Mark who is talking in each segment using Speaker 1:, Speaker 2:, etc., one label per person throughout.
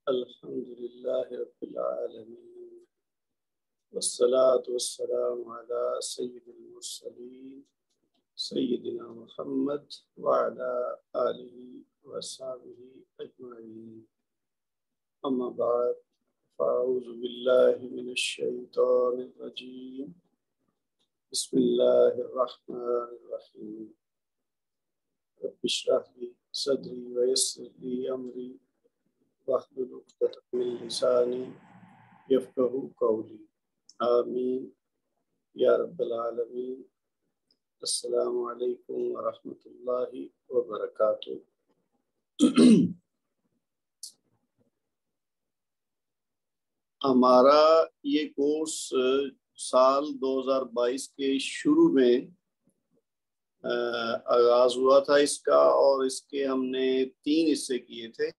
Speaker 1: الحمد للہ رب العالمین والصلاة والسلام على سید المرسلین سیدنا محمد وعلى آلہ وصحبہ اجمعین اما بعد فاعوذ باللہ من الشیطان الرجیم بسم اللہ الرحمن الرحیم رب اشرح لی صدری ویسر لی امری واحلل عقدۃ من لسانی یفقہوا قولی آمین یا رب العالمین۔ السلام علیکم ورحمۃ اللہ وبرکاتہ۔ ہمارا یہ کورس سال 2022 کے شروع میں آغاز ہوا تھا اس کا، اور اس کے ہم نے 3 حصے کیے تھے۔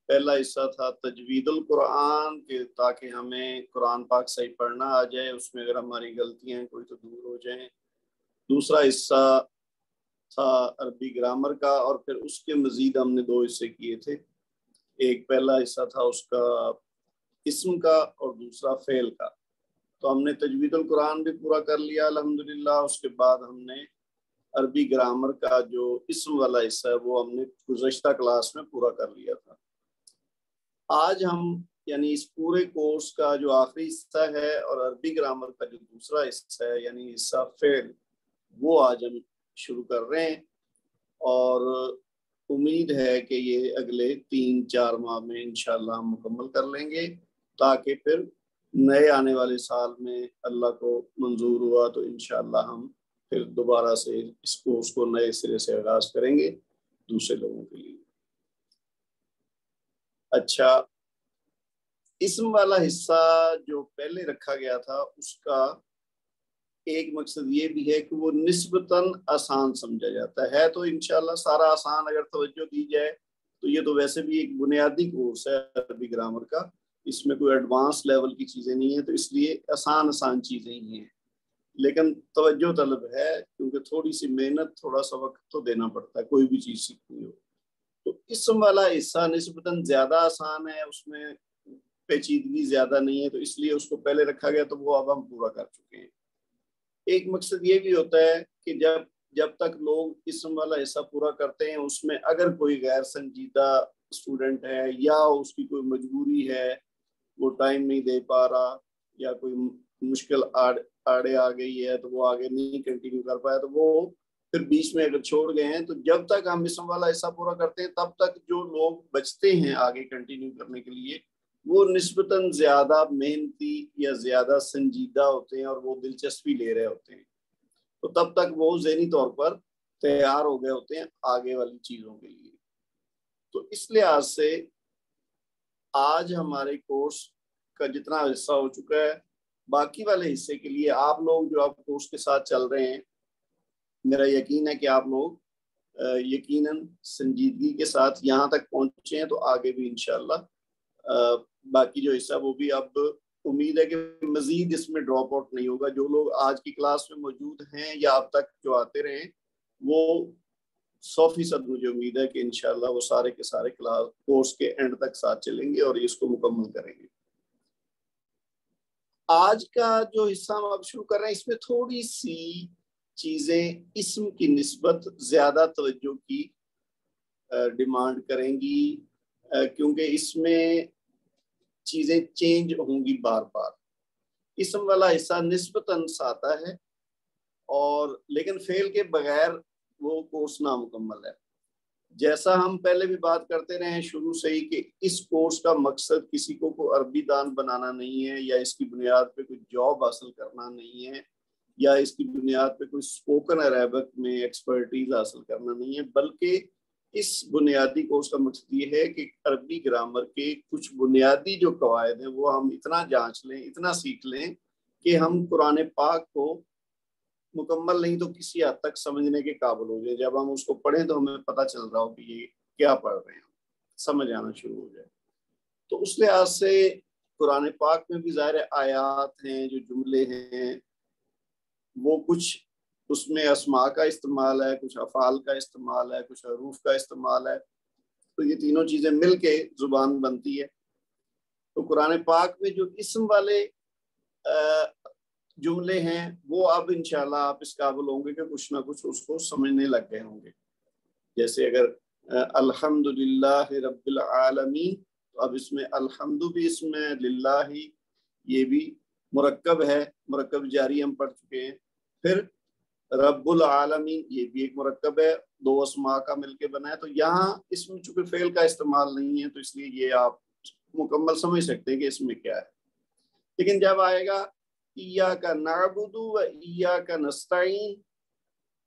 Speaker 1: پہلا حصہ تھا تجوید القرآن، کہ تاکہ ہمیں قرآن پاک صحیح پڑھنا آ جائے، اس میں اگر ہماری غلطیاں ہیں کوئی تو دور ہو جائیں۔ دوسرا حصہ تھا عربی گرامر کا، اور پھر اس کے مزید ہم نے 2 حصے کیے تھے۔ ایک پہلا حصہ تھا اس کا اسم کا، اور دوسرا فعل کا۔ تو ہم نے تجوید القرآن بھی پورا کر لیا الحمدللہ۔ اس کے بعد ہم نے عربی گرامر کا جو اسم والا حصہ ہے وہ ہم نے گزشتہ کلاس میں پورا کر لیا تھا۔ آج ہم یعنی اس پورے کورس کا جو آخری حصہ ہے اور عربی گرامر کا جو دوسرا حصہ ہے یعنی حصہ فعل، وہ آج ہم شروع کر رہے ہیں، اور امید ہے کہ یہ اگلے 3-4 ماہ میں انشاءاللہ ہم مکمل کر لیں گے، تاکہ پھر نئے آنے والے سال میں اللہ کو منظور ہوا تو انشاءاللہ ہم پھر دوبارہ سے اس کورس کو نئے سرے سے آغاز کریں گے دوسرے لوگوں کے لیے۔ اچھا، اسم والا حصہ جو پہلے رکھا گیا تھا اس کا ایک مقصد یہ بھی ہے کہ وہ نسبتاً آسان سمجھا جاتا ہے۔ تو انشاءاللہ سارا آسان اگر توجہ دی جائے تو یہ تو ویسے بھی ایک بنیادی کورس ہے عربی گرامر کا، اس میں کوئی ایڈوانس لیول کی چیزیں نہیں ہیں، تو اس لیے آسان چیزیں ہی ہیں، لیکن توجہ طلب ہے، کیونکہ تھوڑی سی محنت، تھوڑا سا وقت تو دینا پڑتا ہے کوئی بھی چیز سیکھنی ہو۔ تو اسم والا حصہ نسبتاً زیادہ آسان ہے، اس میں پیچیدگی زیادہ نہیں ہے، تو اس لیے اس کو پہلے رکھا گیا، تو وہ اب ہم پورا کر چکے ہیں۔ ایک مقصد یہ بھی ہوتا ہے کہ جب تک لوگ اسم والا حصہ پورا کرتے ہیں، اس میں اگر کوئی غیر سنجیدہ اسٹوڈنٹ ہے یا اس کی کوئی مجبوری ہے، وہ ٹائم نہیں دے پا رہا، یا کوئی مشکل آڑے آ گئی ہے تو وہ آگے نہیں کنٹینیو کر پایا، تو وہ پھر بیچ میں اگر چھوڑ گئے ہیں، تو جب تک ہم اسم والا حصہ پورا کرتے ہیں تب تک جو لوگ بچتے ہیں آگے کنٹینیو کرنے کے لیے، وہ نسبتاً زیادہ محنتی یا زیادہ سنجیدہ ہوتے ہیں، اور وہ دلچسپی لے رہے ہوتے ہیں، تو تب تک وہ ذہنی طور پر تیار ہو گئے ہوتے ہیں آگے والی چیزوں کے لیے۔ تو اس لحاظ سے آج ہمارے کورس کا جتنا حصہ ہو چکا ہے، باقی والے حصے کے لیے آپ لوگ جو آپ کورس کے ساتھ چل رہے ہیں، میرا یقین ہے کہ آپ لوگ یقیناً سنجیدگی کے ساتھ یہاں تک پہنچے ہیں، تو آگے بھی انشاءاللہ باقی جو حصہ وہ بھی اب امید ہے کہ مزید اس میں ڈراپ آؤٹ نہیں ہوگا۔ جو لوگ آج کی کلاس میں موجود ہیں یا اب تک جو آتے رہے ہیں، وہ 100% مجھے امید ہے کہ انشاءاللہ وہ سارے کے سارے کورس کے اینڈ تک ساتھ چلیں گے اور اس کو مکمل کریں گے۔ آج کا جو حصہ ہم اب شروع کر رہے ہیں، اس میں تھوڑی سی چیزیں اسم کی نسبت زیادہ توجہ کی ڈیمانڈ کریں گی، کیونکہ اس میں چیزیں چینج ہوں گی بار بار۔ اسم والا حصہ نسبتاً سادہ ہے، اور لیکن فعل کے بغیر وہ کورس نامکمل ہے۔ جیسا ہم پہلے بھی بات کرتے رہے ہیں شروع سے ہی کہ اس کورس کا مقصد کسی کو کوئی عربی دان بنانا نہیں ہے، یا اس کی بنیاد پہ کوئی جاب حاصل کرنا نہیں ہے، یا اس کی بنیاد پہ کوئی اسپوکن عربک میں ایکسپرٹیز حاصل کرنا نہیں ہے، بلکہ اس بنیادی کورس کا مقصد یہ ہے کہ عربی گرامر کے کچھ بنیادی جو قواعد ہیں وہ ہم اتنا جانچ لیں، اتنا سیکھ لیں کہ ہم قرآن پاک کو مکمل نہیں تو کسی حد تک سمجھنے کے قابل ہو جائے۔ جب ہم اس کو پڑھیں تو ہمیں پتہ چل رہا ہو کہ یہ کیا پڑھ رہے ہیں، سمجھ آنا شروع ہو جائے۔ تو اس لحاظ سے قرآن پاک میں بھی ظاہر آیات ہیں، جو جملے ہیں، وہ کچھ اس میں اسماء کا استعمال ہے، کچھ افعال کا استعمال ہے، کچھ حروف کا استعمال ہے، تو یہ تینوں چیزیں مل کے زبان بنتی ہے۔ تو قرآن پاک میں جو اسم والے جملے ہیں وہ اب انشاءاللہ آپ اس قابل ہوں گے کہ کچھ نہ کچھ اس کو سمجھنے لگ گئے ہوں گے. جیسے اگر الحمدللہ رب العالمین، تو اب اس میں الحمد بھی اسم ہے، للہ یہ بھی مرکب ہے، مرکب جاری ہم پڑھ چکے ہیں. پھر رب العالمین یہ بھی ایک مرکب ہے، دو اسماء کا مل کے بنا ہے. تو یہاں اس میں چونکہ فعل کا استعمال نہیں ہے تو اس لیے یہ آپ مکمل سمجھ سکتے ہیں کہ اس میں کیا ہے. لیکن جب آئے گا ایاک نعبد و ایاک نستعین،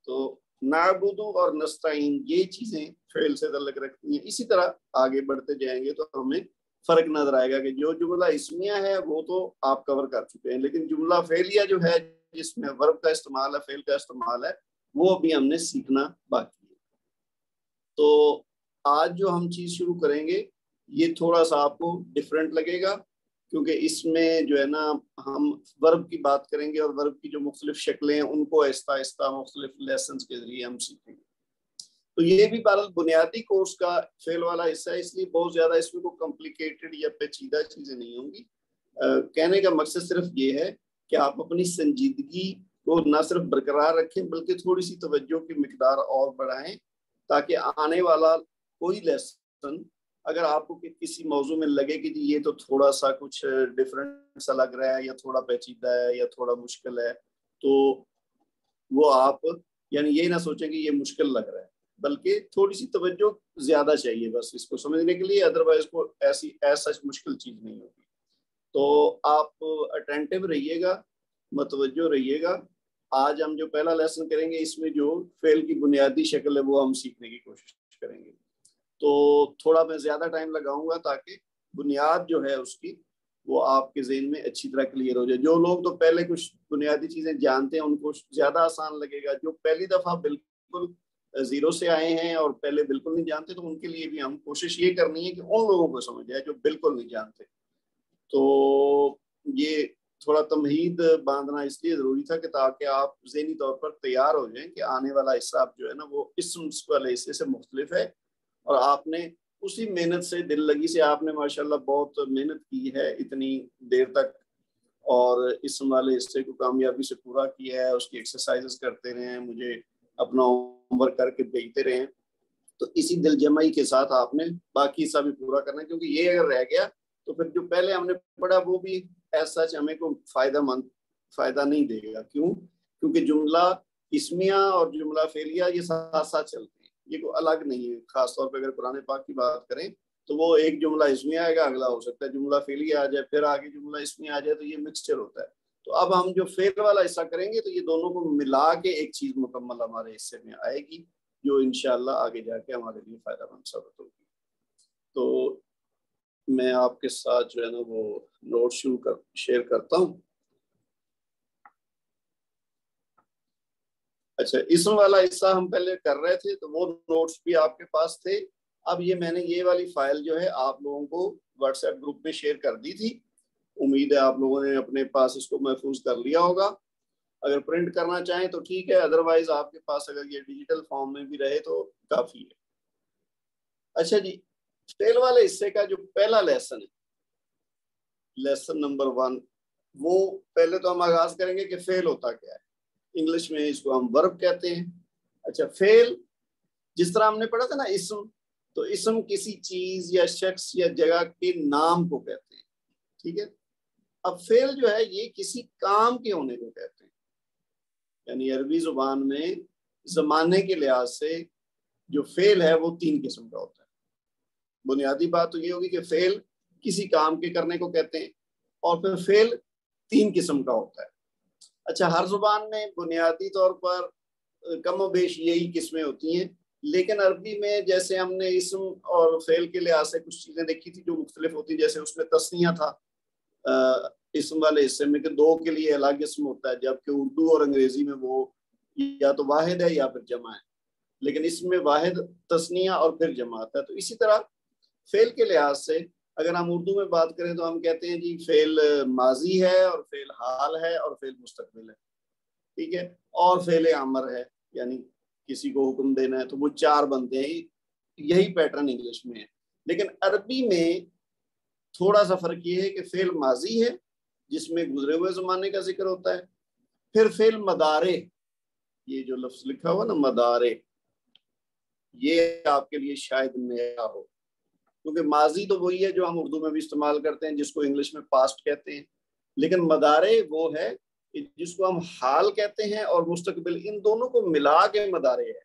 Speaker 1: تو نعبد اور نستعین یہ چیزیں فعل سے تعلق رکھتی ہیں. اسی طرح آگے بڑھتے جائیں گے تو ہمیں فرق نظر آئے گا کہ جو جملہ اسمیہ ہے وہ تو آپ کور کر چکے ہیں، لیکن جملہ فعلیہ جو ہے جس میں ورب کا استعمال ہے، فعل کا استعمال ہے، وہ بھی ہم نے سیکھنا باقی ہے. تو آج جو ہم چیز شروع کریں گے یہ تھوڑا سا آپ کو ڈفرینٹ لگے گا، کیونکہ اس میں جو ہے نا ہم ورب کی بات کریں گے اور ورب کی جو مختلف شکلیں ہیں ان کو آہستہ آہستہ مختلف لیسنز کے ذریعے ہم سیکھیں گے. تو یہ بھی بہرحال بنیادی کورس کا فعل والا حصہ ہے، اس لیے بہت زیادہ اس میں کوئی کمپلیکیٹڈ یا پیچیدہ چیزیں نہیں ہوں گی. کہنے کا مقصد صرف یہ ہے کہ آپ اپنی سنجیدگی کو نہ صرف برقرار رکھیں بلکہ تھوڑی سی توجہ کی مقدار اور بڑھائیں، تاکہ آنے والا کوئی لیسن اگر آپ کو کسی موضوع میں لگے کہ جی یہ تو تھوڑا سا کچھ ڈفرینٹ سا لگ رہا ہے یا تھوڑا پیچیدہ ہے یا تھوڑا مشکل ہے، تو وہ آپ یعنی یہ نہ سوچیں کہ یہ مشکل لگ رہا ہے، بلکہ تھوڑی سی توجہ زیادہ چاہیے بس اس کو سمجھنے کے لیے، ادروائز کو ایسا مشکل چیز نہیں ہوگی. تو آپ اٹینٹو رہیے گا، متوجہ رہیے گا. آج ہم جو پہلا لیسن کریں گے اس میں جو فعل کی بنیادی شکل ہے وہ ہم سیکھنے کی کوشش کریں گے. تو تھوڑا میں زیادہ ٹائم لگاؤں گا تاکہ بنیاد جو ہے اس کی وہ آپ کے ذہن میں اچھی طرح کلیئر ہو جائے. جو لوگ تو پہلے کچھ بنیادی چیزیں جانتے ہیں ان کو زیادہ آسان لگے گا، جو پہلی دفعہ بالکل زیرو سے آئے ہیں اور پہلے بالکل نہیں جانتے تو ان کے لیے بھی ہم کوشش یہ کرنی ہے کہ ان لوگوں کو سمجھ جائے جو بالکل نہیں جانتے. تو یہ تھوڑا تمہید باندھنا اس لیے ضروری تھا کہ تاکہ آپ ذہنی طور پر تیار ہو جائیں کہ آنے والا حصہ جو ہے نا وہ اسم والے حصے سے مختلف ہے، اور آپ نے اسی محنت سے دل لگی سے آپ نے ماشاءاللہ بہت محنت کی ہے اتنی دیر تک، اور اسم والے حصے کو کامیابی سے پورا کیا ہے، اس کی ایکسرسائزز کرتے رہے ہیں، مجھے اپنا ہوم ورک کر کے بھیجتے رہے ہیں. تو اسی دل جمعی کے ساتھ آپ نے باقی حصہ بھی پورا کرنا ہے، کیونکہ یہ اگر رہ گیا تو پھر جو پہلے ہم نے پڑھا وہ بھی ایسا ہمیں کو فائدہ نہیں دے گا. کیوں؟ کیونکہ جملہ اسمیہ اور جملہ فعلیہ یہ ساتھ ساتھ چلتے ہیں، یہ کوئی الگ نہیں ہے. خاص طور پہ اگر قرآن پاک کی بات کریں تو وہ ایک جملہ اسمیہ آئے گا، اگلا ہو سکتا ہے جملہ فعلیہ آ جائے، پھر آگے جملہ اسمیہ آ جائے، تو یہ مکسچر ہوتا ہے. تو اب ہم جو فعل والا حصہ کریں گے تو یہ دونوں کو ملا کے ایک چیز مکمل ہمارے حصے میں آئے گی جو انشاءاللہ آگے جا کے ہمارے لیے فائدہ مند ثابت ہوگی. تو میں آپ کے ساتھ جو ہے نا وہ نوٹ شیئر کرتا ہوں. اچھا، اسم والا حصہ ہم پہلے کر رہے تھے تو وہ نوٹس بھی آپ کے پاس تھے. اب یہ میں نے یہ والی فائل جو ہے آپ لوگوں کو واٹس ایپ گروپ میں شیئر کر دی تھی، امید ہے آپ لوگوں نے اپنے پاس اس کو محفوظ کر لیا ہوگا. اگر پرنٹ کرنا چاہیں تو ٹھیک ہے، ادروائز آپ کے پاس اگر یہ ڈیجیٹل فارم میں بھی رہے تو کافی ہے. اچھا جی، فعل والے حصے کا جو پہلا لیسن ہے، لیسن نمبر 1، وہ پہلے تو ہم آغاز کریں گے کہ فعل ہوتا کیا ہے. انگلش میں اس کو ہم ورب کہتے ہیں. اچھا، فعل جس طرح ہم نے پڑھا تھا نا اسم، تو اسم کسی چیز یا شخص یا جگہ کے نام کو کہتے ہیں، ٹھیک ہے. اب فعل جو ہے یہ کسی کام کے ہونے کو کہتے ہیں. یعنی عربی زبان میں زمانے کے لحاظ سے جو فعل ہے وہ 3 قسم کا ہوتا ہے. بنیادی بات تو یہ ہوگی کہ فعل کسی کام کے کرنے کو کہتے ہیں، اور پھر فعل 3 قسم کا ہوتا ہے. اچھا، ہر زبان میں بنیادی طور پر کم و بیش یہی قسمیں ہوتی ہیں، لیکن عربی میں جیسے ہم نے اسم اور فعل کے لحاظ سے کچھ چیزیں دیکھی تھی جو مختلف ہوتی، جیسے اس میں تثنیہ تھا اسم والے حصے میں کہ 2 کے لیے الگ اسم ہوتا ہے، جبکہ اردو اور انگریزی میں وہ یا تو واحد ہے یا پھر جمع ہے، لیکن اس میں واحد تثنیہ اور پھر جمع آتا ہے. تو اسی طرح فعل کے لحاظ سے اگر ہم اردو میں بات کریں تو ہم کہتے ہیں جی فعل ماضی ہے اور فعل حال ہے اور فعل مستقبل ہے، ٹھیک ہے، اور فعل امر ہے، یعنی کسی کو حکم دینا ہے، تو وہ 4 بنتے ہیں. یہی پیٹرن انگلش میں ہے. لیکن عربی میں تھوڑا سا فرق یہ ہے کہ فعل ماضی ہے جس میں گزرے ہوئے زمانے کا ذکر ہوتا ہے. پھر فعل مدارے، یہ جو لفظ لکھا ہوا نا مدارے، یہ آپ کے لیے شاید نیا ہو، کیونکہ ماضی تو وہی ہے جو ہم اردو میں بھی استعمال کرتے ہیں، جس کو انگلش میں پاسٹ کہتے ہیں، لیکن مدارے وہ ہے جس کو ہم حال کہتے ہیں اور مستقبل، ان دونوں کو ملا کے مدارے ہے.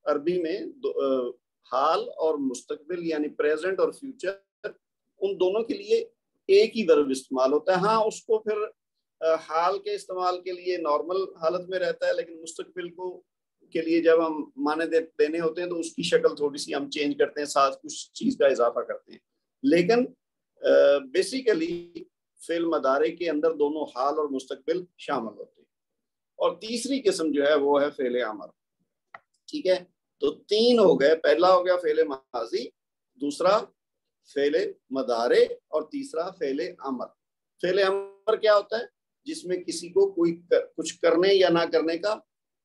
Speaker 1: عربی میں حال اور مستقبل یعنی پریزنٹ اور فیوچر، ان دونوں کے لیے ایک ہی ورب استعمال ہوتا ہے. ہاں اس کو پھر حال کے استعمال کے لیے نارمل حالت میں رہتا ہے، لیکن مستقبل کو کے لیے جب ہم معنی دینے ہوتے ہیں تو اس کی شکل تھوڑی سی ہم چینج کرتے ہیں، ساتھ کچھ چیز کا اضافہ کرتے ہیں. لیکن بیسیکلی فعل مدارے کے اندر دونوں حال اور مستقبل شامل ہوتے ہیں. اور تیسری قسم جو ہے وہ ہے فعل امر. ٹھیک ہے، تو تین ہو گئے. پہلا ہو گیا فعل ماضی، دوسرا فعل مدارے، اور تیسرا فعل امر. فعل امر کیا ہوتا ہے؟ جس میں کسی کو کوئی کچھ کرنے یا نہ کرنے کا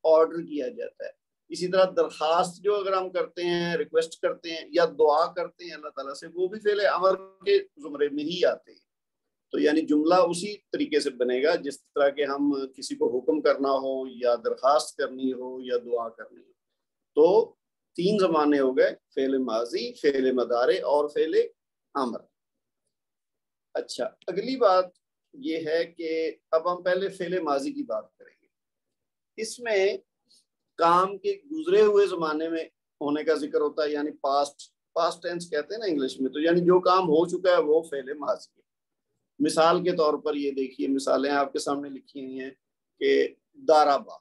Speaker 1: آرڈر کیا جاتا ہے. اسی طرح درخواست جو اگر ہم کرتے ہیں، ریکویسٹ کرتے ہیں یا دعا کرتے ہیں اللہ تعالیٰ سے، وہ بھی فعل امر کے زمرے میں ہی آتے ہیں. تو یعنی جملہ اسی طریقے سے بنے گا جس طرح کہ ہم کسی کو حکم کرنا ہو یا درخواست کرنی ہو یا دعا کرنی ہو. تو تین زمانے ہو گئے، فعل ماضی، فعل مدارے اور فعل امر. اچھا، اگلی بات یہ ہے کہ اب ہم پہلے فعل ماضی کی بات کریں گے. اس میں کام کے گزرے ہوئے زمانے میں ہونے کا ذکر ہوتا ہے، یعنی پاسٹ ٹینس کہتے ہیں نا انگلش میں. تو یعنی جو کام ہو چکا ہے وہ فعل ماضی ہے. مثال کے طور پر یہ دیکھیے، مثالیں آپ کے سامنے لکھی ہوئی ہیں کہ دارابا.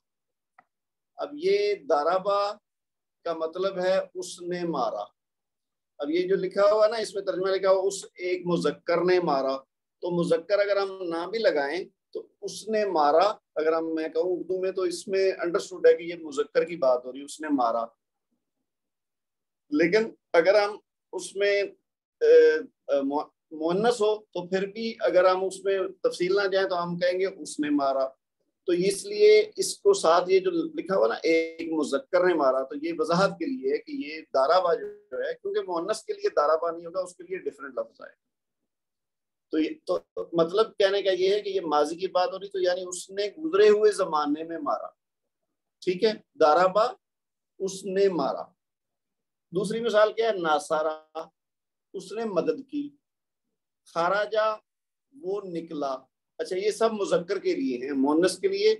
Speaker 1: اب یہ دارابا کا مطلب ہے اس نے مارا. اب یہ جو لکھا ہوا نا، اس میں ترجمہ لکھا ہوا اس ایک مذکر نے مارا. تو مذکر اگر ہم نہ بھی لگائیں تو اس نے مارا، اگر میں کہوں اردو میں تو اس میں انڈرسٹوڈ ہے کہ یہ مذکر کی بات ہو رہی ہے، اس نے مارا. لیکن اگر ہم اس میں مؤنث ہو تو پھر بھی اگر ہم اس میں تفصیل نہ جائیں تو ہم کہیں گے اس نے مارا. تو اس لیے اس کو ساتھ یہ جو لکھا ہوا نا ایک مذکر نے مارا، تو یہ وضاحت کے لیے کہ یہ دارابا جو ہے، کیونکہ مؤنث کے لیے دارابا نہیں ہوگا، اس کے لیے ڈفرینٹ لفظ آئے. تو مطلب کہنے کا یہ ہے کہ یہ ماضی کی بات ہو رہی، تو یعنی اس نے گزرے ہوئے زمانے میں مارا. ٹھیک ہے، دارابا اس نے مارا. دوسری مثال کیا ہے؟ ناصارا، اس نے مدد کی. خراجہ، وہ نکلا. اچھا، یہ سب مذکر کے لیے ہیں، مؤنث کے لیے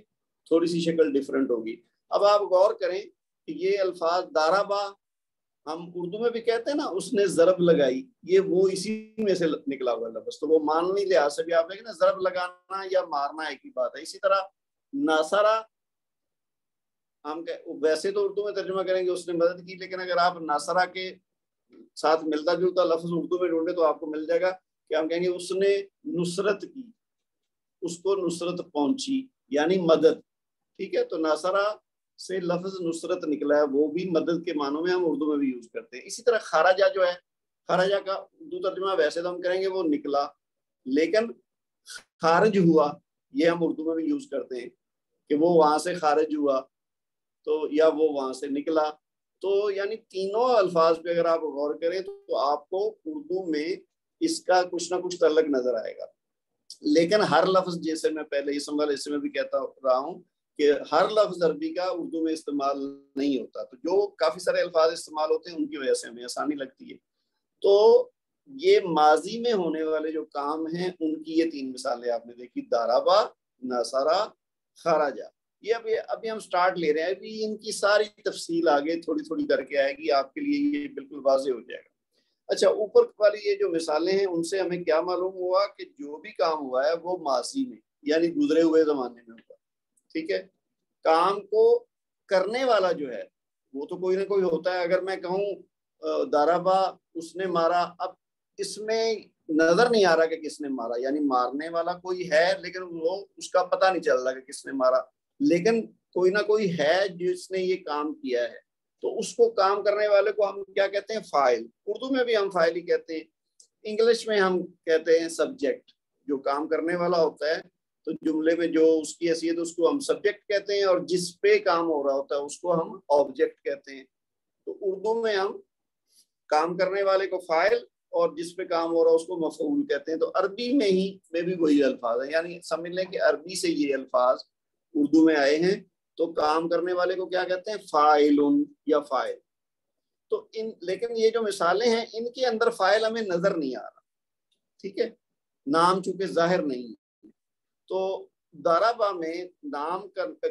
Speaker 1: تھوڑی سی شکل ڈیفرنٹ ہوگی. اب آپ غور کریں کہ یہ الفاظ دارابا ہم اردو میں بھی کہتے ہیں نا اس نے ضرب لگائی، یہ وہ اسی میں سے نکلا ہوا لفظ. تو وہ معنی لحاظ سے بھی آپ دیکھیں نا، ضرب لگانا یا مارنا ایک ہی بات ہے. اسی طرح ناصرہ، ہم ویسے تو اردو میں ترجمہ کریں گے اس نے مدد کی، لیکن اگر آپ ناصرہ کے ساتھ ملتا جلتا لفظ اردو میں ڈھونڈے تو آپ کو مل جائے گا کہ ہم کہیں گے اس نے نصرت کی، اس کو نصرت پہنچی، یعنی مدد. ٹھیک ہے، تو ناصرہ سے لفظ نصرت نکلا ہے، وہ بھی مدد کے معنوں میں ہم اردو میں بھی یوز کرتے ہیں. اسی طرح خراجہ جو ہے، خراجہ کا اردو ترجمہ ویسے تو ہم کریں گے وہ نکلا، لیکن خارج ہوا یہ ہم اردو میں بھی یوز کرتے ہیں کہ وہ وہاں سے خارج ہوا، تو یا وہ وہاں سے نکلا. تو یعنی تینوں الفاظ پہ اگر آپ غور کریں تو آپ کو اردو میں اس کا کچھ نہ کچھ تعلق نظر آئے گا. لیکن ہر لفظ، جیسے میں پہلے اسم والے حصے میں بھی کہتا رہا ہوں کہ ہر لفظ عربی کا اردو میں استعمال نہیں ہوتا. تو جو کافی سارے الفاظ استعمال ہوتے ہیں ان کی وجہ سے ہمیں آسانی لگتی ہے. تو یہ ماضی میں ہونے والے جو کام ہیں ان کی یہ تین مثالیں آپ نے دیکھی، دارابا، ناصرہ، خراجہ. یہ ابھی ہم سٹارٹ لے رہے ہیں، ابھی ان کی ساری تفصیل آگے تھوڑی تھوڑی کر کے آئے گی، آپ کے لیے یہ بالکل واضح ہو جائے گا. اچھا، اوپر والی یہ جو مثالیں ہیں ان سے ہمیں کیا معلوم ہوا کہ جو بھی کام ہوا ہے وہ ماضی میں یعنی گزرے ہوئے زمانے میں ہوا. ٹھیک ہے، کام کو کرنے والا جو ہے وہ تو کوئی نہ کوئی ہوتا ہے. اگر میں کہوں دارابا اس نے مارا، اب اس میں نظر نہیں آ رہا کہ کس نے مارا، یعنی مارنے والا کوئی ہے لیکن وہ اس کا پتہ نہیں چل رہا کہ کس نے مارا، لیکن کوئی نہ کوئی ہے جس نے یہ کام کیا ہے. تو اس کو کام کرنے والے کو ہم کیا کہتے ہیں؟ فاعل. اردو میں بھی ہم فاعل ہی کہتے ہیں، انگلش میں ہم کہتے ہیں سبجیکٹ. جو کام کرنے والا ہوتا ہے تو جملے میں جو اس کی حیثیت اس کو ہم سبجیکٹ کہتے ہیں، اور جس پہ کام ہو رہا ہوتا ہے اس کو ہم آبجیکٹ کہتے ہیں. تو اردو میں ہم کام کرنے والے کو فاعل اور جس پہ کام ہو رہا ہے اس کو مفعول کہتے ہیں. تو عربی میں بھی وہی الفاظ ہیں. یعنی سمجھ لیں کہ عربی سے یہ الفاظ اردو میں آئے ہیں. تو کام کرنے والے کو کیا کہتے ہیں؟ فاعل یا فاعل. تو لیکن یہ جو مثالیں ہیں ان کے اندر فاعل ہمیں نظر نہیں آ رہا. ٹھیک ہے، نام چونکہ ظاہر نہیں ہے. تو ضربہ میں